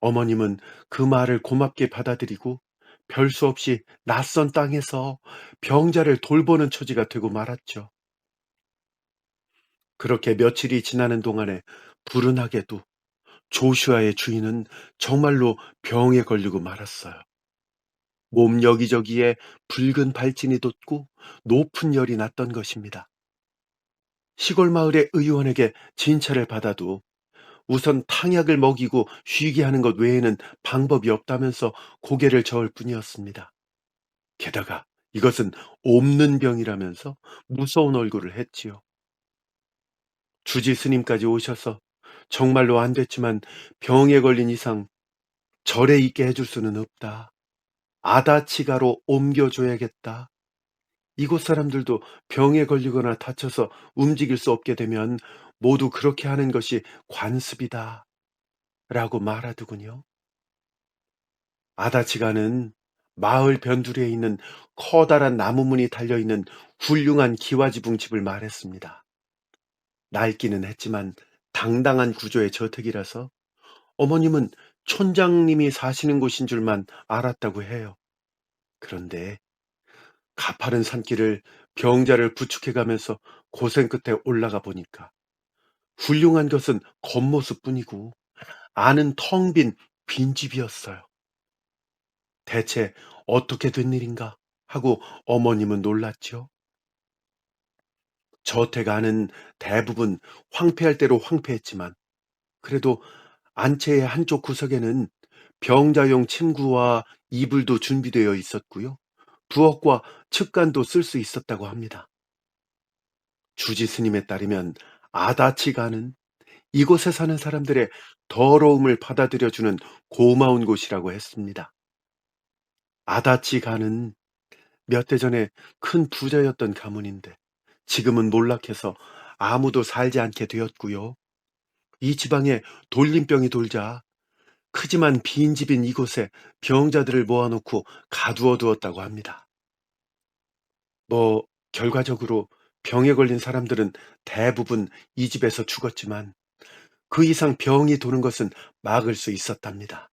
어머님은 그 말을 고맙게 받아들이고 별 수 없이 낯선 땅에서 병자를 돌보는 처지가 되고 말았죠. 그렇게 며칠이 지나는 동안에 불운하게도 조슈아의 주인은 정말로 병에 걸리고 말았어요. 몸 여기저기에 붉은 발진이 돋고 높은 열이 났던 것입니다. 시골 마을의 의원에게 진찰을 받아도 우선 탕약을 먹이고 쉬게 하는 것 외에는 방법이 없다면서 고개를 저을 뿐이었습니다. 게다가 이것은 옮는 병이라면서 무서운 얼굴을 했지요. 주지 스님까지 오셔서 정말로 안 됐지만 병에 걸린 이상 절에 있게 해줄 수는 없다. 아다치가로 옮겨줘야겠다. 이곳 사람들도 병에 걸리거나 다쳐서 움직일 수 없게 되면 모두 그렇게 하는 것이 관습이다. 라고 말하더군요. 아다치가는 마을 변두리에 있는 커다란 나무문이 달려있는 훌륭한 기와지붕집을 말했습니다. 낡기는 했지만 당당한 구조의 저택이라서 어머님은 촌장님이 사시는 곳인 줄만 알았다고 해요. 그런데 가파른 산길을 병자를 부축해 가면서 고생 끝에 올라가 보니까 훌륭한 것은 겉모습뿐이고 안은 텅 빈 빈집이었어요. 대체 어떻게 된 일인가 하고 어머님은 놀랐죠. 저택 안은 대부분 황폐할 대로 황폐했지만 그래도 안채의 한쪽 구석에는 병자용 침구와 이불도 준비되어 있었고요. 부엌과 측간도 쓸 수 있었다고 합니다. 주지 스님에 따르면 아다치가는 이곳에 사는 사람들의 더러움을 받아들여주는 고마운 곳이라고 했습니다. 아다치가는 몇 대 전에 큰 부자였던 가문인데 지금은 몰락해서 아무도 살지 않게 되었고요. 이 지방에 돌림병이 돌자 크지만 빈집인 이곳에 병자들을 모아놓고 가두어 두었다고 합니다. 뭐 결과적으로 병에 걸린 사람들은 대부분 이 집에서 죽었지만 그 이상 병이 도는 것은 막을 수 있었답니다.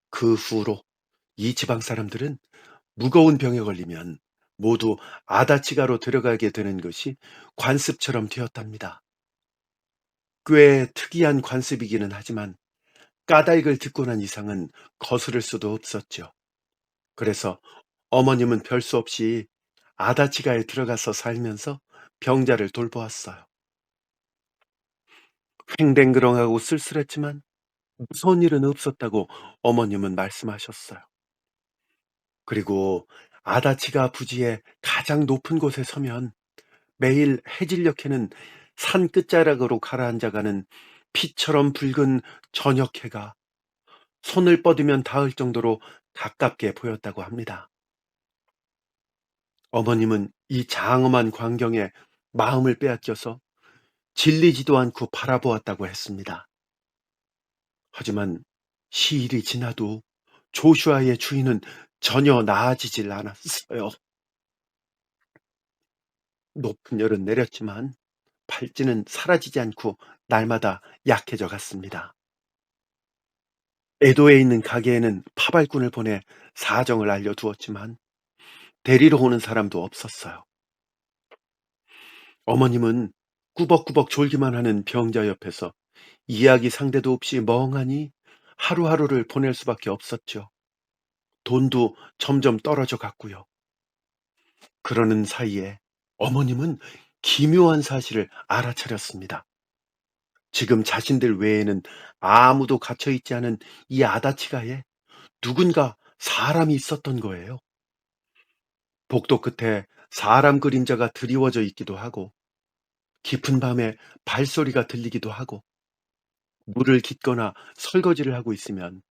그 후로 이 지방 사람들은 무거운 병에 걸리면 모두 아다치가로 들어가게 되는 것이 관습처럼 되었답니다. 꽤 특이한 관습이기는 하지만 까닭을 듣고 난 이상은 거스를 수도 없었죠. 그래서 어머님은 별 수 없이 아다치가에 들어가서 살면서 병자를 돌보았어요. 횡댕그렁하고 쓸쓸했지만 무서운 일은 없었다고 어머님은 말씀하셨어요. 그리고 아다치가 부지의 가장 높은 곳에 서면 매일 해질녘에는 산 끝자락으로 가라앉아가는 피처럼 붉은 저녁해가 손을 뻗으면 닿을 정도로 가깝게 보였다고 합니다. 어머님은 이 장엄한 광경에 마음을 빼앗겨서 질리지도 않고 바라보았다고 했습니다. 하지만 시일이 지나도 조슈아의 주인은 전혀 나아지질 않았어요. 높은 열은 내렸지만 발진은 사라지지 않고 날마다 약해져 갔습니다. 에도에 있는 가게에는 파발꾼을 보내 사정을 알려두었지만 데리러 오는 사람도 없었어요. 어머님은 꾸벅꾸벅 졸기만 하는 병자 옆에서 이야기 상대도 없이 멍하니 하루하루를 보낼 수밖에 없었죠. 돈도 점점 떨어져 갔고요. 그러는 사이에 어머님은 기묘한 사실을 알아차렸습니다. 지금 자신들 외에는 아무도 갇혀 있지 않은 이 아다치가에 누군가 사람이 있었던 거예요. 복도 끝에 사람 그림자가 드리워져 있기도 하고, 깊은 밤에 발소리가 들리기도 하고, 물을 깃거나 설거지를 하고 있으면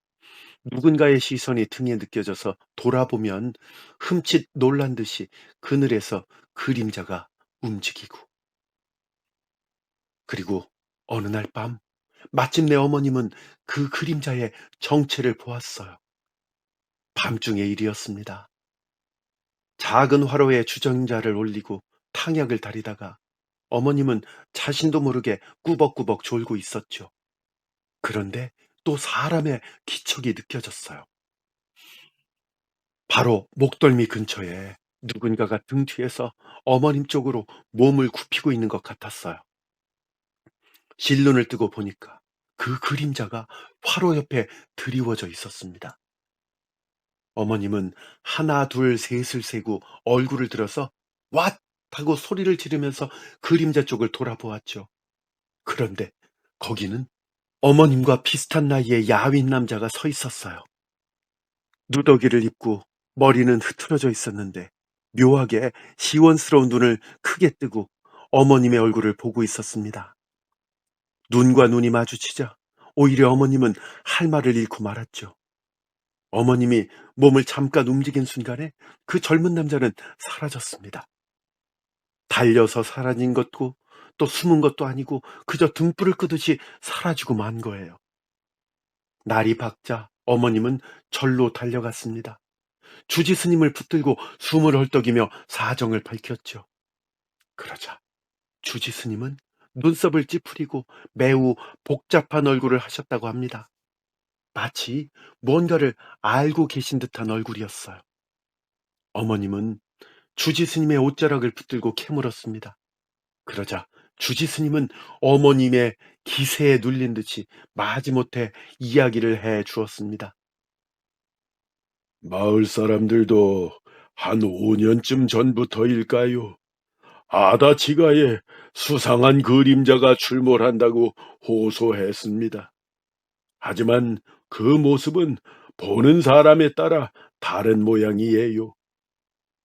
누군가의 시선이 등에 느껴져서 돌아보면 흠칫 놀란 듯이 그늘에서 그림자가 움직이고, 그리고 어느 날 밤 마침내 어머님은 그 그림자의 정체를 보았어요. 밤중의 일이었습니다. 작은 화로에 주전자를 올리고 탕약을 다리다가 어머님은 자신도 모르게 꾸벅꾸벅 졸고 있었죠. 그런데 또 사람의 기척이 느껴졌어요. 바로 목덜미 근처에 누군가가 등 뒤에서 어머님 쪽으로 몸을 굽히고 있는 것 같았어요. 실눈을 뜨고 보니까 그 그림자가 화로 옆에 드리워져 있었습니다. 어머님은 하나 둘 셋을 세고 얼굴을 들어서 왓! 하고 소리를 지르면서 그림자 쪽을 돌아보았죠. 그런데 거기는 어머님과 비슷한 나이의 야윈 남자가 서 있었어요. 누더기를 입고 머리는 흐트러져 있었는데 묘하게 시원스러운 눈을 크게 뜨고 어머님의 얼굴을 보고 있었습니다. 눈과 눈이 마주치자 오히려 어머님은 할 말을 잃고 말았죠. 어머님이 몸을 잠깐 움직인 순간에 그 젊은 남자는 사라졌습니다. 달려서 사라진 것도 또 숨은 것도 아니고 그저 등불을 끄듯이 사라지고 만 거예요. 날이 밝자 어머님은 절로 달려갔습니다. 주지 스님을 붙들고 숨을 헐떡이며 사정을 밝혔죠. 그러자 주지 스님은 눈썹을 찌푸리고 매우 복잡한 얼굴을 하셨다고 합니다. 마치 뭔가를 알고 계신 듯한 얼굴이었어요. 어머님은 주지 스님의 옷자락을 붙들고 캐물었습니다. 그러자 주지 스님은 어머님의 기세에 눌린 듯이 마지못해 이야기를 해 주었습니다. 마을 사람들도 한 5년쯤 전부터일까요? 아다치가에 수상한 그림자가 출몰한다고 호소했습니다. 하지만 그 모습은 보는 사람에 따라 다른 모양이에요.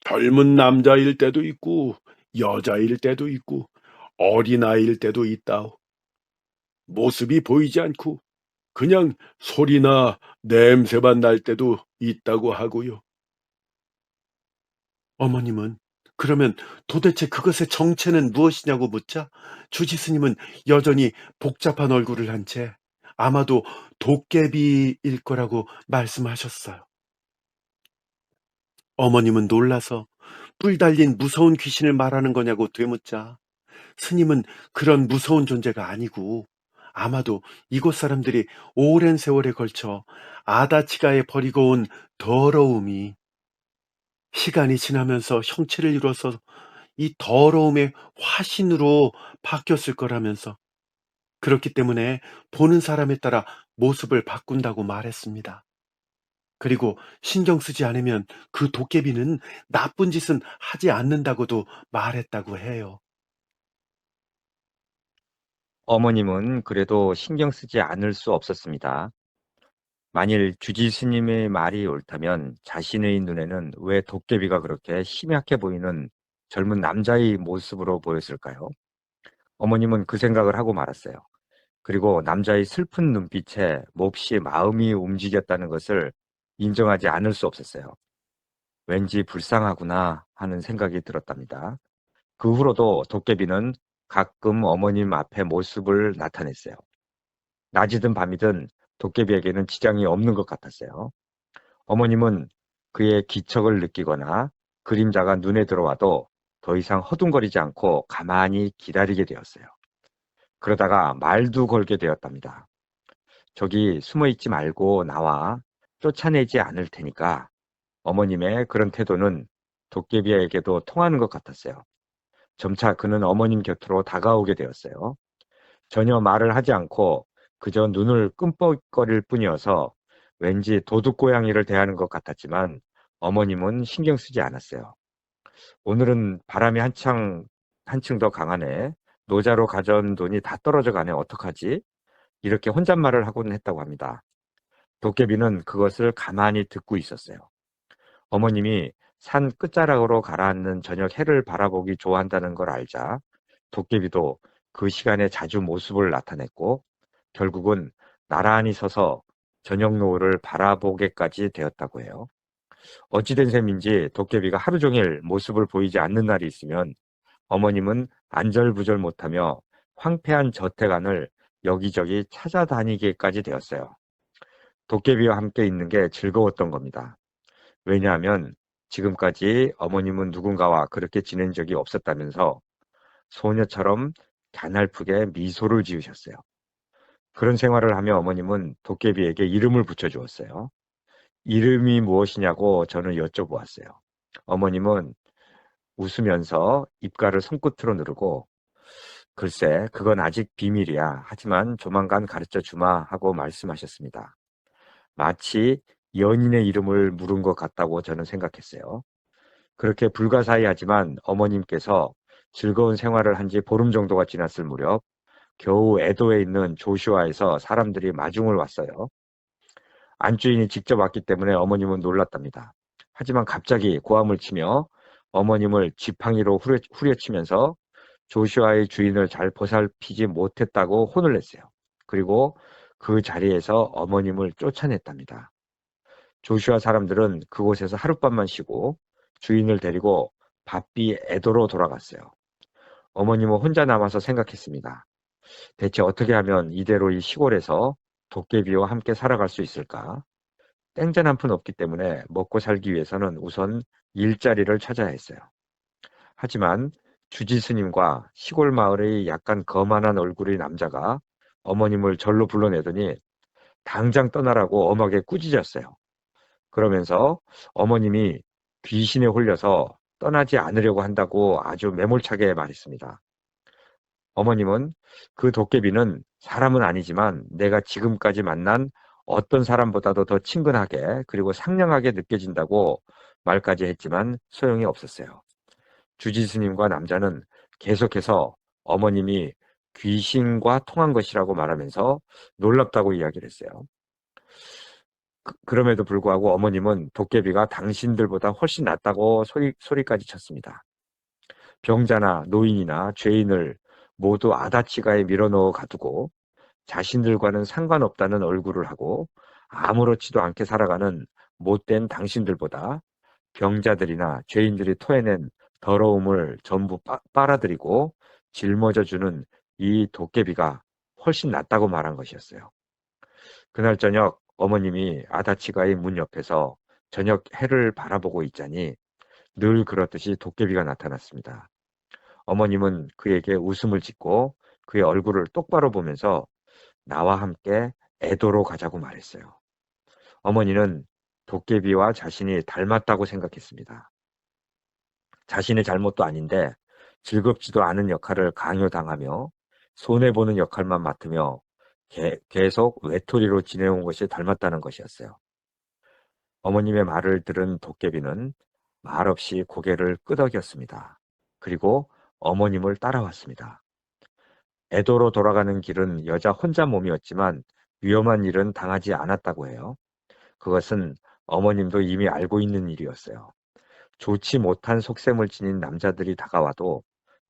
젊은 남자일 때도 있고, 여자일 때도 있고, 어린아이일 때도 있다오. 모습이 보이지 않고 그냥 소리나 냄새만 날 때도 있다고 하고요. 어머님은 그러면 도대체 그것의 정체는 무엇이냐고 묻자 주지 스님은 여전히 복잡한 얼굴을 한 채 아마도 도깨비일 거라고 말씀하셨어요. 어머님은 놀라서 뿔 달린 무서운 귀신을 말하는 거냐고 되묻자 스님은 그런 무서운 존재가 아니고 아마도 이곳 사람들이 오랜 세월에 걸쳐 아다치가에 버리고 온 더러움이 시간이 지나면서 형체를 잃어서 이 더러움의 화신으로 바뀌었을 거라면서. 그렇기 때문에 보는 사람에 따라 모습을 바꾼다고 말했습니다. 그리고 신경 쓰지 않으면 그 도깨비는 나쁜 짓은 하지 않는다고도 말했다고 해요. 어머님은 그래도 신경 쓰지 않을 수 없었습니다. 만일 주지 스님의 말이 옳다면 자신의 눈에는 왜 도깨비가 그렇게 심약해 보이는 젊은 남자의 모습으로 보였을까요? 어머님은 그 생각을 하고 말았어요. 그리고 남자의 슬픈 눈빛에 몹시 마음이 움직였다는 것을 인정하지 않을 수 없었어요. 왠지 불쌍하구나 하는 생각이 들었답니다. 그 후로도 도깨비는 가끔 어머님 앞에 모습을 나타냈어요. 낮이든 밤이든 도깨비에게는 지장이 없는 것 같았어요. 어머님은 그의 기척을 느끼거나 그림자가 눈에 들어와도 더 이상 허둥거리지 않고 가만히 기다리게 되었어요. 그러다가 말도 걸게 되었답니다. 저기 숨어 있지 말고 나와, 쫓아내지 않을 테니까. 어머님의 그런 태도는 도깨비에게도 통하는 것 같았어요. 점차 그는 어머님 곁으로 다가오게 되었어요. 전혀 말을 하지 않고 그저 눈을 끔뻑거릴 뿐이어서 왠지 도둑고양이를 대하는 것 같았지만 어머님은 신경 쓰지 않았어요. 오늘은 바람이 한층 더 강하네. 노자로 가져온 돈이 다 떨어져 가네. 어떡하지? 이렇게 혼잣말을 하곤 했다고 합니다. 도깨비는 그것을 가만히 듣고 있었어요. 어머님이 산 끝자락으로 가라앉는 저녁 해를 바라보기 좋아한다는 걸 알자 도깨비도 그 시간에 자주 모습을 나타냈고 결국은 나란히 서서 저녁 노을을 바라보게까지 되었다고 해요. 어찌된 셈인지 도깨비가 하루 종일 모습을 보이지 않는 날이 있으면 어머님은 안절부절 못하며 황폐한 저택안을 여기저기 찾아다니기까지 되었어요. 도깨비와 함께 있는 게 즐거웠던 겁니다. 왜냐하면 지금까지 어머님은 누군가와 그렇게 지낸 적이 없었다면서 소녀처럼 가냘프게 미소를 지으셨어요. 그런 생활을 하며 어머님은 도깨비에게 이름을 붙여주었어요. 이름이 무엇이냐고 저는 여쭤보았어요. 어머님은 웃으면서 입가를 손끝으로 누르고 글쎄 그건 아직 비밀이야. 하지만 조만간 가르쳐 주마 하고 말씀하셨습니다. 마치 연인의 이름을 물은 것 같다고 저는 생각했어요. 그렇게 불가사의하지만 어머님께서 즐거운 생활을 한 지 보름 정도가 지났을 무렵 겨우 에도에 있는 조슈아에서 사람들이 마중을 왔어요. 안주인이 직접 왔기 때문에 어머님은 놀랐답니다. 하지만 갑자기 고함을 치며 어머님을 지팡이로 후려치면서 조슈아의 주인을 잘 보살피지 못했다고 혼을 냈어요. 그리고 그 자리에서 어머님을 쫓아냈답니다. 조슈아 사람들은 그곳에서 하룻밤만 쉬고 주인을 데리고 바삐 에도로 돌아갔어요. 어머님은 혼자 남아서 생각했습니다. 대체 어떻게 하면 이대로 이 시골에서 도깨비와 함께 살아갈 수 있을까? 땡전 한 푼 없기 때문에 먹고 살기 위해서는 우선 일자리를 찾아야 했어요. 하지만 주지 스님과 시골 마을의 약간 거만한 얼굴의 남자가 어머님을 절로 불러내더니 당장 떠나라고 엄하게 꾸짖었어요. 그러면서 어머님이 귀신에 홀려서 떠나지 않으려고 한다고 아주 매몰차게 말했습니다. 어머님은 그 도깨비는 사람은 아니지만 내가 지금까지 만난 어떤 사람보다도 더 친근하게 그리고 상냥하게 느껴진다고 말까지 했지만 소용이 없었어요. 주지 스님과 남자는 계속해서 어머님이 귀신과 통한 것이라고 말하면서 놀랍다고 이야기를 했어요. 그럼에도 불구하고 어머님은 도깨비가 당신들보다 훨씬 낫다고 소리까지 쳤습니다. 병자나 노인이나 죄인을 모두 아다치가에 밀어넣어 가두고 자신들과는 상관없다는 얼굴을 하고 아무렇지도 않게 살아가는 못된 당신들보다 병자들이나 죄인들이 토해낸 더러움을 전부 빨아들이고 짊어져주는 이 도깨비가 훨씬 낫다고 말한 것이었어요. 그날 저녁 어머님이 아다치가의 문 옆에서 저녁 해를 바라보고 있자니 늘 그렇듯이 도깨비가 나타났습니다. 어머님은 그에게 웃음을 짓고 그의 얼굴을 똑바로 보면서 나와 함께 에도로 가자고 말했어요. 어머니는 도깨비와 자신이 닮았다고 생각했습니다. 자신의 잘못도 아닌데 즐겁지도 않은 역할을 강요당하며 손해보는 역할만 맡으며 계속 외톨이로 지내온 것이 닮았다는 것이었어요. 어머님의 말을 들은 도깨비는 말없이 고개를 끄덕였습니다. 그리고 어머님을 따라왔습니다. 애도로 돌아가는 길은 여자 혼자 몸이었지만 위험한 일은 당하지 않았다고 해요. 그것은 어머님도 이미 알고 있는 일이었어요. 좋지 못한 속셈을 지닌 남자들이 다가와도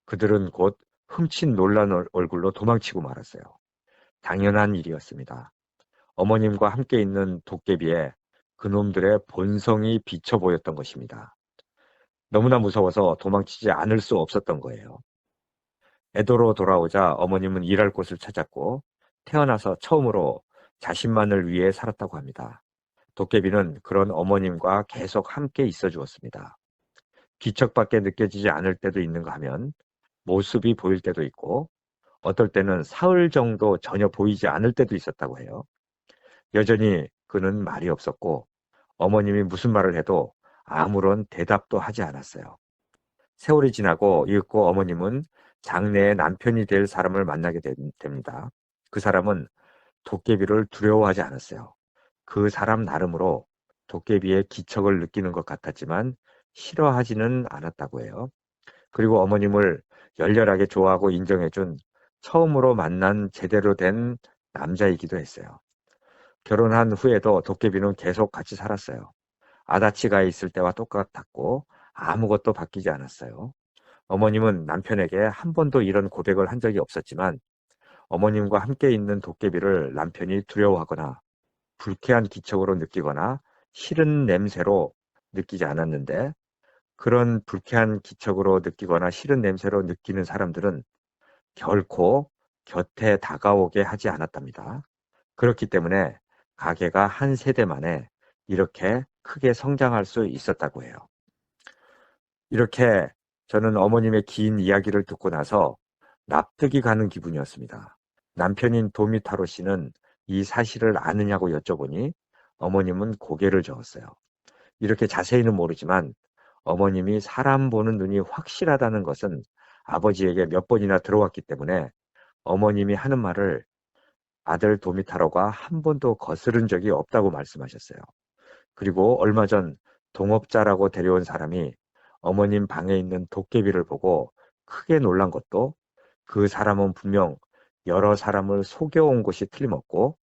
그들은 곧 흠칫 놀란 얼굴로 도망치고 말았어요. 당연한 일이었습니다. 어머님과 함께 있는 도깨비에 그놈들의 본성이 비쳐 보였던 것입니다. 너무나 무서워서 도망치지 않을 수 없었던 거예요. 애도로 돌아오자 어머님은 일할 곳을 찾았고 태어나서 처음으로 자신만을 위해 살았다고 합니다. 도깨비는 그런 어머님과 계속 함께 있어 주었습니다. 기척밖에 느껴지지 않을 때도 있는가 하면 모습이 보일 때도 있고 어떨 때는 사흘 정도 전혀 보이지 않을 때도 있었다고 해요. 여전히 그는 말이 없었고 어머님이 무슨 말을 해도 아무런 대답도 하지 않았어요. 세월이 지나고 이윽고 어머님은 장래의 남편이 될 사람을 만나게 됩니다. 그 사람은 도깨비를 두려워하지 않았어요. 그 사람 나름으로 도깨비의 기척을 느끼는 것 같았지만 싫어하지는 않았다고 해요. 그리고 어머님을 열렬하게 좋아하고 인정해준 처음으로 만난 제대로 된 남자이기도 했어요. 결혼한 후에도 도깨비는 계속 같이 살았어요. 아다치가 있을 때와 똑같았고 아무것도 바뀌지 않았어요. 어머님은 남편에게 한 번도 이런 고백을 한 적이 없었지만 어머님과 함께 있는 도깨비를 남편이 두려워하거나 불쾌한 기척으로 느끼거나 싫은 냄새로 느끼지 않았는데 그런 불쾌한 기척으로 느끼거나 싫은 냄새로 느끼는 사람들은 결코 곁에 다가오게 하지 않았답니다. 그렇기 때문에 가게가 한 세대 만에 이렇게 크게 성장할 수 있었다고 해요. 이렇게 저는 어머님의 긴 이야기를 듣고 나서 납득이 가는 기분이었습니다. 남편인 도미타로 씨는 이 사실을 아느냐고 여쭤보니 어머님은 고개를 저었어요. 이렇게 자세히는 모르지만 어머님이 사람 보는 눈이 확실하다는 것은 아버지에게 몇 번이나 들어왔기 때문에 어머님이 하는 말을 아들 도미타로가 한 번도 거스른 적이 없다고 말씀하셨어요. 그리고 얼마 전 동업자라고 데려온 사람이 어머님 방에 있는 도깨비를 보고 크게 놀란 것도 그 사람은 분명 여러 사람을 속여온 것이 틀림없고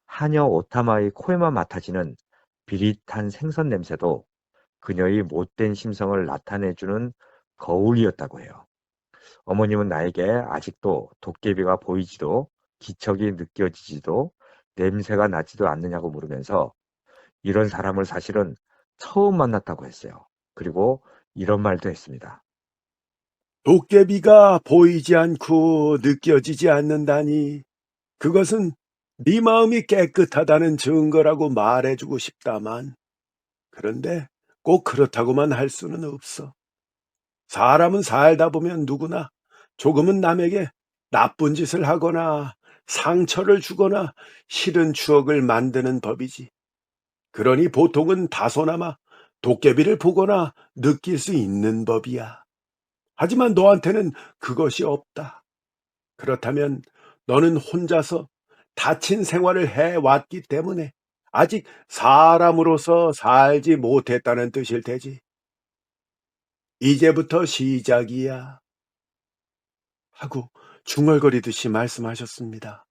하녀 오타마의 코에만 맡아지는 비릿한 생선 냄새도 그녀의 못된 심성을 나타내주는 거울이었다고 해요. 어머님은 나에게 아직도 도깨비가 보이지도 기척이 느껴지지도 냄새가 나지도 않느냐고 물으면서 이런 사람을 사실은 처음 만났다고 했어요. 그리고 이런 말도 했습니다. 도깨비가 보이지 않고 느껴지지 않는다니 그것은 네 마음이 깨끗하다는 증거라고 말해주고 싶다만 그런데 꼭 그렇다고만 할 수는 없어. 사람은 살다 보면 누구나 조금은 남에게 나쁜 짓을 하거나 상처를 주거나 싫은 추억을 만드는 법이지. 그러니 보통은 다소나마 도깨비를 보거나 느낄 수 있는 법이야. 하지만 너한테는 그것이 없다. 그렇다면 너는 혼자서 다친 생활을 해왔기 때문에 아직 사람으로서 살지 못했다는 뜻일 테지. 이제부터 시작이야. 하고 중얼거리듯이 말씀하셨습니다.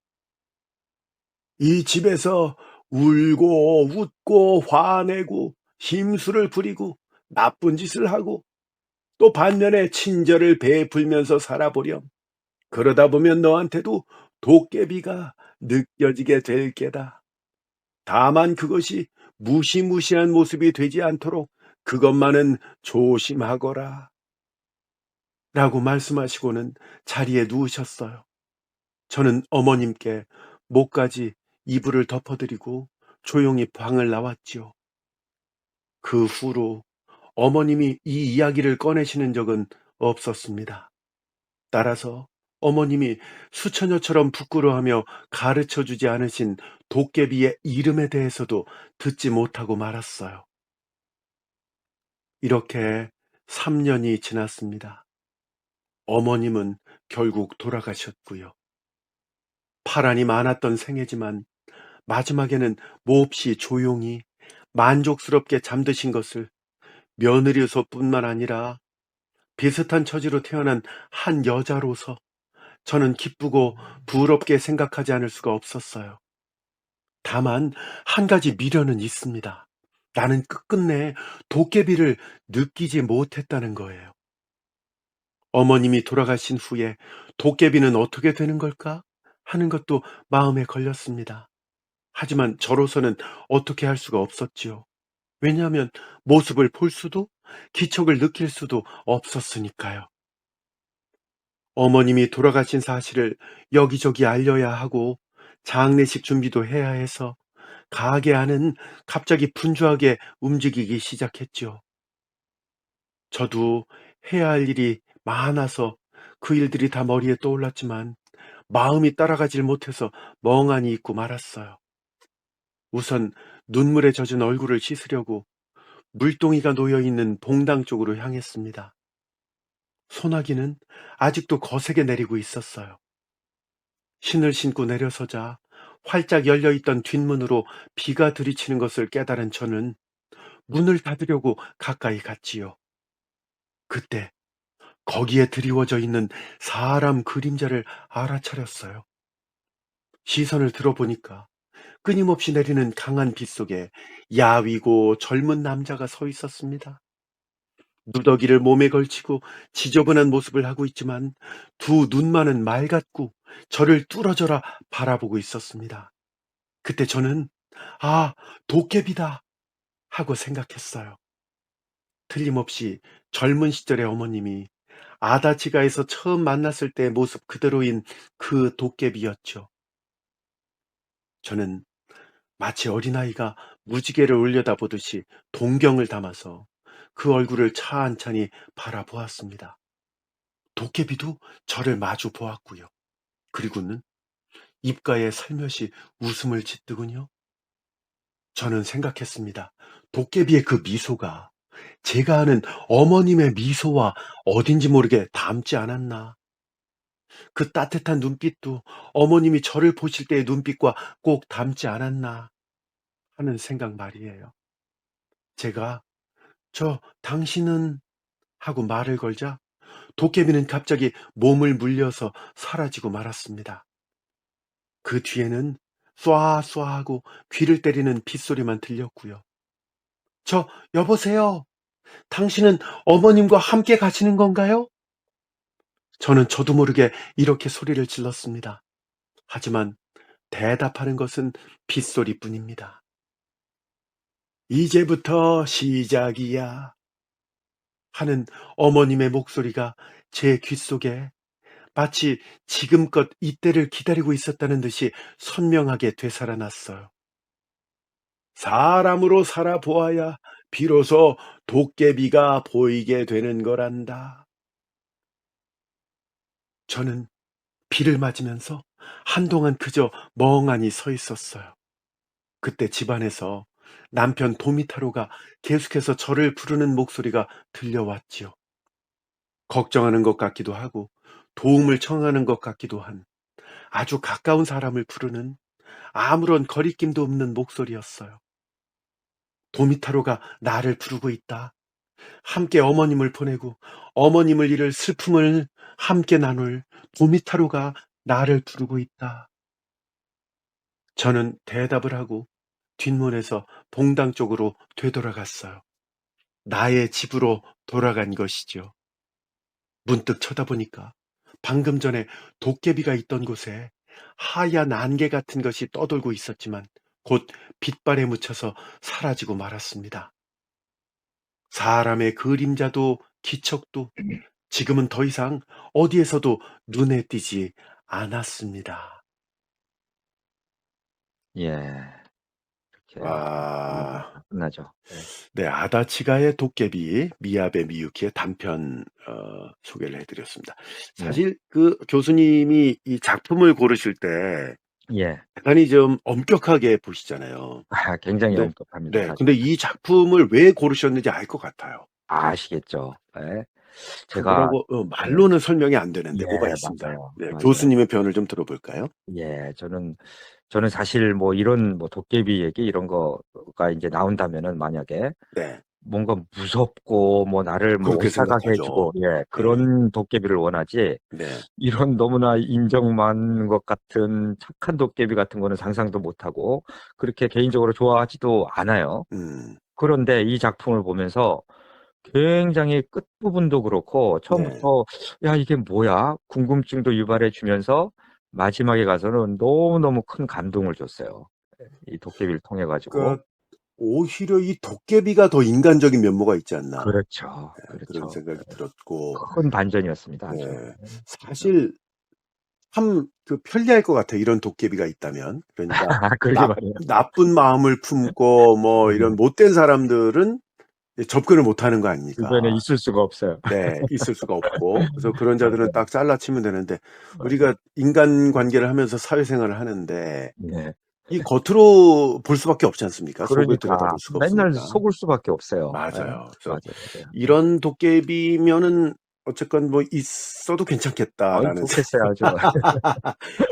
이 집에서 울고 웃고 화내고 힘수를 부리고 나쁜 짓을 하고 또 반면에 친절을 베풀면서 살아보렴. 그러다 보면 너한테도 도깨비가 느껴지게 될 게다. 다만 그것이 무시무시한 모습이 되지 않도록 그것만은 조심하거라. 라고 말씀하시고는 자리에 누우셨어요. 저는 어머님께 목까지 이불을 덮어드리고 조용히 방을 나왔지요. 그 후로 어머님이 이 이야기를 꺼내시는 적은 없었습니다. 따라서 어머님이 수처녀처럼 부끄러워하며 가르쳐 주지 않으신 도깨비의 이름에 대해서도 듣지 못하고 말았어요. 이렇게 3년이 지났습니다. 어머님은 결국 돌아가셨고요. 파란이 많았던 생애지만 마지막에는 몹시 조용히 만족스럽게 잠드신 것을 며느리로서뿐만 아니라 비슷한 처지로 태어난 한 여자로서 저는 기쁘고 부럽게 생각하지 않을 수가 없었어요. 다만 한 가지 미련은 있습니다. 나는 끝끝내 도깨비를 느끼지 못했다는 거예요. 어머님이 돌아가신 후에 도깨비는 어떻게 되는 걸까 하는 것도 마음에 걸렸습니다. 하지만 저로서는 어떻게 할 수가 없었지요. 왜냐하면 모습을 볼 수도 기척을 느낄 수도 없었으니까요. 어머님이 돌아가신 사실을 여기저기 알려야 하고 장례식 준비도 해야 해서 가게 안은 갑자기 분주하게 움직이기 시작했지요. 저도 해야 할 일이 많아서 그 일들이 다 머리에 떠올랐지만 마음이 따라가질 못해서 멍하니 있고 말았어요. 우선 눈물에 젖은 얼굴을 씻으려고 물동이가 놓여있는 봉당 쪽으로 향했습니다. 소나기는 아직도 거세게 내리고 있었어요. 신을 신고 내려서자 활짝 열려있던 뒷문으로 비가 들이치는 것을 깨달은 저는 문을 닫으려고 가까이 갔지요. 그때 거기에 드리워져 있는 사람 그림자를 알아차렸어요. 시선을 들어보니까 끊임없이 내리는 강한 빗 속에 야위고 젊은 남자가 서 있었습니다. 누더기를 몸에 걸치고 지저분한 모습을 하고 있지만 두 눈만은 맑았고 저를 뚫어져라 바라보고 있었습니다. 그때 저는 아, 도깨비다 하고 생각했어요. 틀림없이 젊은 시절의 어머님이 아다치가에서 처음 만났을 때의 모습 그대로인 그 도깨비였죠. 저는 마치 어린아이가 무지개를 올려다보듯이 동경을 담아서 그 얼굴을 차안차니 바라보았습니다. 도깨비도 저를 마주 보았고요. 그리고는 입가에 살며시 웃음을 짓더군요. 저는 생각했습니다. 도깨비의 그 미소가 제가 아는 어머님의 미소와 어딘지 모르게 닮지 않았나. 그 따뜻한 눈빛도 어머님이 저를 보실 때의 눈빛과 꼭 닮지 않았나 하는 생각 말이에요. 제가 당신은 하고 말을 걸자 도깨비는 갑자기 몸을 물려서 사라지고 말았습니다. 그 뒤에는 쏴쏴 하고 귀를 때리는 빗소리만 들렸고요. 여보세요. 당신은 어머님과 함께 가시는 건가요? 저는 저도 모르게 이렇게 소리를 질렀습니다. 하지만 대답하는 것은 빗소리뿐입니다. 이제부터 시작이야 하는 어머님의 목소리가 제 귓속에 마치 지금껏 이때를 기다리고 있었다는 듯이 선명하게 되살아났어요. 사람으로 살아보아야 비로소 도깨비가 보이게 되는 거란다. 저는 비를 맞으면서 한동안 그저 멍하니 서 있었어요. 그때 집안에서 남편 도미타로가 계속해서 저를 부르는 목소리가 들려왔지요. 걱정하는 것 같기도 하고 도움을 청하는 것 같기도 한 아주 가까운 사람을 부르는 아무런 거리낌도 없는 목소리였어요. 도미타로가 나를 부르고 있다. 함께 어머님을 보내고 어머님을 잃을 슬픔을 함께 나눌 도미타로가 나를 부르고 있다. 저는 대답을 하고 뒷문에서 봉당 쪽으로 되돌아갔어요. 나의 집으로 돌아간 것이죠. 문득 쳐다보니까 방금 전에 도깨비가 있던 곳에 하얀 안개 같은 것이 떠돌고 있었지만 곧 빛발에 묻혀서 사라지고 말았습니다. 사람의 그림자도 기척도 지금은 더 이상 어디에서도 눈에 띄지 않았습니다. 예. 이렇게 아, 끝나죠. 네. 네, 아다치가의 도깨비, 미야베 미유키의 단편 소개를 해드렸습니다. 네. 사실 그 교수님이 이 작품을 고르실 때 예. 대단히 좀 엄격하게 보시잖아요. 굉장히 근데 엄격합니다, 네, 사실. 근데 이 작품을 왜 고르셨는지 알 것 같아요. 아시겠죠. 예. 제가 뭐라고 예. 말로는 설명이 안 되는데 뭐가 예 있습니다. 맞아요. 네. 맞아요. 교수님의 변을 좀 들어볼까요? 예. 저는 사실 뭐 이런 뭐 도깨비 얘기 이런 거가 인제 나온다면은 만약에 네. 뭔가 무섭고 뭐 나를 뭐 그렇게 오싹하게 해 생각하죠. 주고 예 네. 그런 도깨비를 원하지 네. 이런 너무나 인정 많은 것 같은 착한 도깨비 같은 거는 상상도 못 하고 그렇게 개인적으로 좋아하지도 않아요. 음. 그런데 이 작품을 보면서 굉장히 끝부분도 그렇고 네. 처음부터 '야 이게 뭐야?' 궁금증도 유발해 주면서 마지막에 가서는 너무너무 큰 감동을 줬어요. 예 이 도깨비를 통해 가지고. 그러니까 오히려 이 도깨비가 더 인간적인 면모가 있지 않나. 그렇죠. 그런 그렇죠. 생각이 들었고 큰 반전이었습니다 아주. 네. 예. 그래서 사실 참 편리할 것 같아요, 이런 도깨비가 있다면. 그러니까 그러게 말이에요. 나쁜 마음을 품고 뭐 네. 이런 못된 사람들은 접근을 못 하는 거 주변에 아닙니까? 있을 수가 없어요. 네. 있을 수가 없고. 그래서 그런 자들은 맞아요. 딱 잘라치면 되는데 맞아요. 우리가 인간관계를 하면서 사회생활을 하는데 네. 이 겉으로 볼 수밖에 없지 않습니까? 속을 그러니까 들여다볼 수가 맨날 없으니까. 속을 수밖에 없어요. 예. 맞아요. 그래서 맞아요, 맞아요. 예. 이런 도깨비면은 어쨌건 뭐 '있어도 어이 괜찮겠다.'라는 좋겠어요 아주.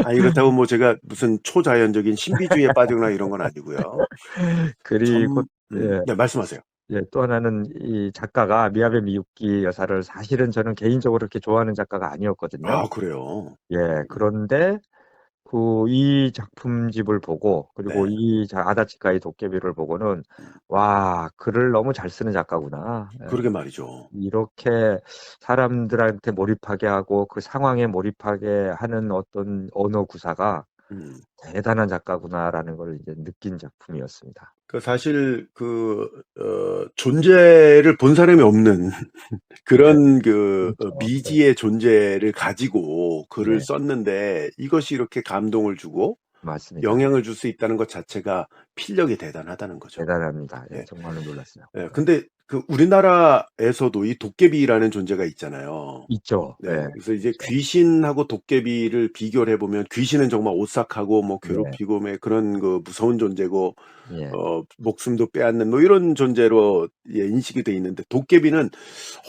아니 그렇다고 뭐 제가 무슨 초자연적인 신비주의에 빠지거나 이런 건 아니고요. 그리고 예. 네 말씀하세요. 예 또 하나는 이 작가가 미야비 미유키 여사를 사실은 저는 개인적으로 그렇게 좋아하는 작가가 아니었거든요. 아 그래요? 예. 그런데 이 작품집을 보고 그리고 네. 이 아다치카이 도깨비를 보고는 음 '와 글을 너무 잘 쓰는 작가구나.' 예. 그러게 말이죠. 이렇게 사람들한테 몰입하게 하고 그 상황에 몰입하게 하는 어떤 언어 구사가 음. '대단한 작가구나.'라는 걸 이제 느낀 작품이었습니다. 사실 존재를 본 사람이 없는 네. 그런 그렇죠. 네. 미지의 존재를 가지고 글을 네. 썼는데 이것이 이렇게 감동을 주고 맞습니다. 영향을 줄 수 있다는 것 자체가 필력이 대단하다는 거죠. 대단합니다. 예 네. 정말로 놀랐어요. 예. 예. 근데 우리나라에서도 이 도깨비라는 존재가 있잖아요. 있죠. 네. 예. 그래서 이제 있죠. 귀신하고 도깨비를 비교를 해 보면 귀신은 정말 오싹하고 뭐 네. 괴롭히고 뭐 그런 무서운 존재고 예. 목숨도 빼앗는 뭐 이런 존재로 예 인식이 돼 있는데 도깨비는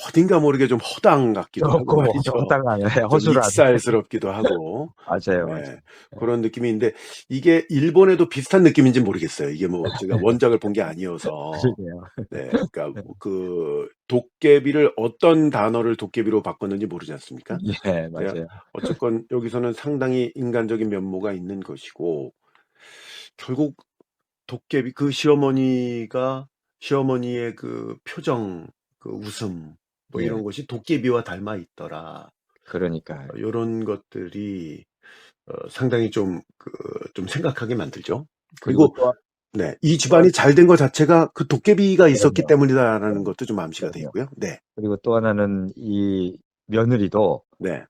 어딘가 모르게 좀 허당 같기도 하고 쪼끔 말이죠. 허당하네. 좀 허술한. 익살스럽기도 하고 맞아요, 맞아요. 예 그런 느낌인데 이게 일본에도 비슷한 느낌인지는 모르겠어요. 이게 뭐 제가 원작을 본 게 아니어서. 그러게요. 네. 그러니까 네. 도깨비를 어떤 단어를 도깨비로 바꿨는지 모르지 않습니까? 예 네. 맞아요. 어쨌건 여기서는 상당히 인간적인 면모가 있는 것이고 결국 도깨비 시어머니의 표정, 웃음 뭐 예. 이런 것이 도깨비와 닮아 있더라. 그러니까요. 요런 것들이 상당히 좀 생각하게 만들죠. 그리고 그리고 네. 이 또 집안이 잘 된 것 자체가 그 도깨비가 있었기 그럼요. 때문이다라는 그럼요. 것도 좀 암시가 돼 그럼요. 있고요. 네. 그리고 또 하나는 이 며느리도 네.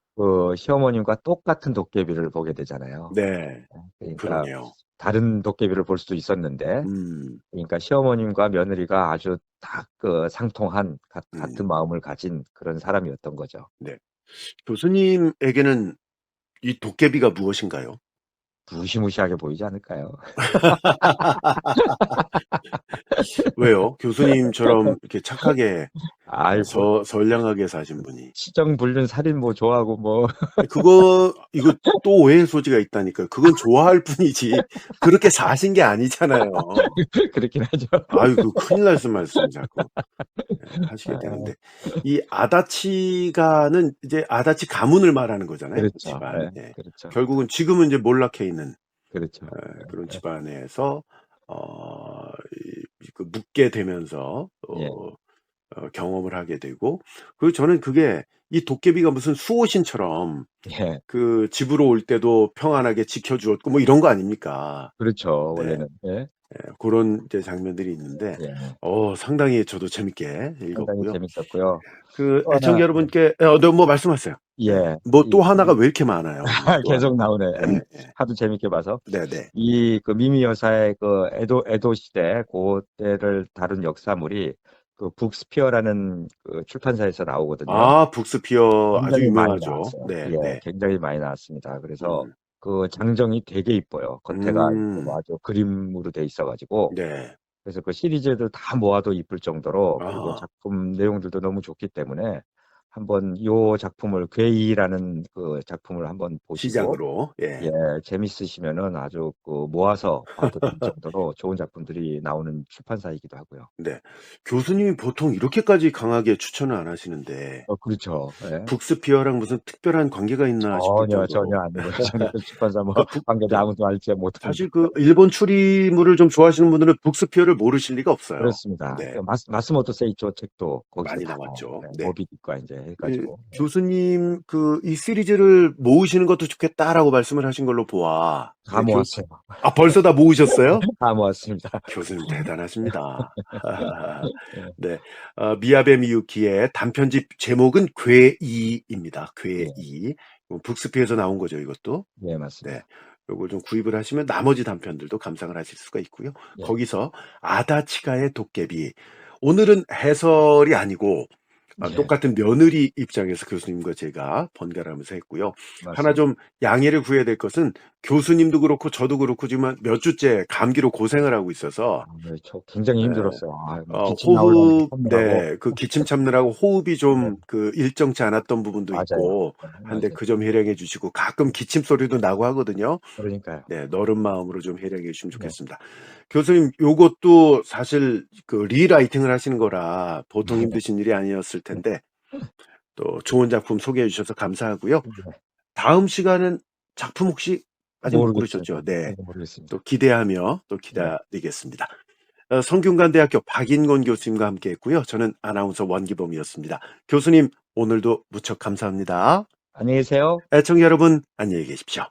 시어머님과 똑같은 도깨비를 보게 되잖아요. 네. 그러니까 그러네요. 다른 도깨비를 볼 수도 있었는데 음. 그러니까 시어머님과 며느리가 아주 딱 상통한 같은 음. 마음을 가진 그런 사람이었던 거죠. 네. 교수님에게는 이 도깨비가 무엇인가요? 무시무시하게 보이지 않을까요? 왜요? 교수님처럼 이렇게 착하게 아이고 선량하게 사신 분이. 치정불륜 살인 뭐 좋아하고 뭐 이거 또 오해의 소지가 있다니까요. 그건 좋아할 뿐이지 그렇게 사신 게 아니잖아요. 그렇긴 하죠. 아유 큰일 날 말씀 자꾸 하시게 아 되는데 이 아다치가는 이제 아다치 가문을 말하는 거잖아요, 그 그렇죠. 집안. 예. 예. 그렇죠. 결국은 지금은 이제 몰락해 있는 그렇죠. 그런 예. 집안에서 묻게 되면서 예. 경험을 하게 되고 그리고 저는 그게 이 도깨비가 무슨 수호신처럼 예. 집으로 올 때도 평안하게 지켜 주었고 뭐 이런 거 아닙니까? 그렇죠. 네. 원래는. 예. 고런 이제 장면들이 있는데 예. 상당히 저도 재밌게 상당히 읽었고요. 재밌었고요. 또 하나 애청자 여러분께 네 뭐 말씀하세요. 네. 예. 뭐 또 하나가 왜 이렇게 많아요? 또 계속 하나가. 나오네. 예 예. 하도 재밌게 봐서. 네네. 미미 여사의 에도 시대 고때를 다룬 역사물이 북스피어라는 출판사에서 나오거든요. 아 북스피어 아주 굉장히 많이 유명하죠. 나왔어요. 네 예. 네. 굉장히 많이 나왔습니다. 그래서 음. 장정이 되게 이뻐요. 겉에가 이렇게 음. 뭐 아주 그림으로 돼 있어 가지고 네. 그래서 그 시리즈들 다 모아도 이쁠 정도로, 그리고 아. 작품 내용들도 너무 좋기 때문에 한번 요 작품을 괴이라는 그 작품을 한번 보시고, 시작으로. 예. 예, 재밌으시면은 아주 그 모아서 봐도 될 정도로 좋은 작품들이 나오는 출판사이기도 하고요. 네. 교수님이 보통 이렇게까지 강하게 추천을 안 하시는데 그렇죠. 예. 북스피어랑 무슨 특별한 관계가 있나 싶을 정도로. 전혀 아니고 저는 그 출판사 뭐 관계자 네. 아무도 알지 못합니다. 사실 그 일본 추리물을 좀 좋아하시는 분들은 북스피어를 모르실 리가 없어요. 그렇습니다. 네. 그 마스모토 세이토 책도 거기서 많이 다 나와요. 나왔죠. 네, 네. 모비딕과 이제 해가지고. 교수님 이 시리즈를 모으시는 것도 좋겠다라고 말씀을 하신 걸로 보아. 다 네, 모았어요. 벌써 다 모으셨어요? 다 모았습니다. 교수님 대단하십니다. 예. 네. 미야베 미유키의 단편집 제목은 괴이입니다. 예. 괴이. 북스피에서 나온 거죠, 이것도. 네, 네. 맞습니다. 요걸 좀 구입을 하시면 나머지 단편들도 감상을 하실 수가 있고요. 예. 거기서 아다치가의 도깨비. 오늘은 해설이 아니고 예. 똑같은 며느리 입장에서 교수님과 제가 번갈아가면서 했고요. 하나 맞습니다. 좀 양해를 구해야 될 것은 교수님도 그렇고 저도 그렇고 지금 몇 주째 감기로 고생을 하고 있어서 네, 저 굉장히 네. 힘들었어요. 뭐 기침 나오려고 참느라고. 네, 그 기침 참느라고 호흡이 좀 네. 그 일정치 않았던 부분도 맞아요. 있고 네, 한데 맞아요. 그 점 해령해 주시고 가끔 기침 소리도 나고 하거든요. 그러니까요. 네, 너른 마음으로 좀 해령해 주시면 네. 좋겠습니다. 교수님, 요것도 사실 그 리라이팅을 하시는 거라 보통 네. 힘드신 일이 아니었을 텐데 또 좋은 작품 소개해 주셔서 감사하고요. 네. 다음 시간은 작품 혹시 아직 못 모르겠습니다. 고르셨죠? 네. 모르겠습니다. 또 기대하며 또 네. 기다리겠습니다. 성균관대학교 박인권 교수님과 함께 했고요. 저는 아나운서 원기범이었습니다. 교수님, 오늘도 무척 감사합니다. 안녕히 계세요. 애청자 여러분, 안녕히 계십시오.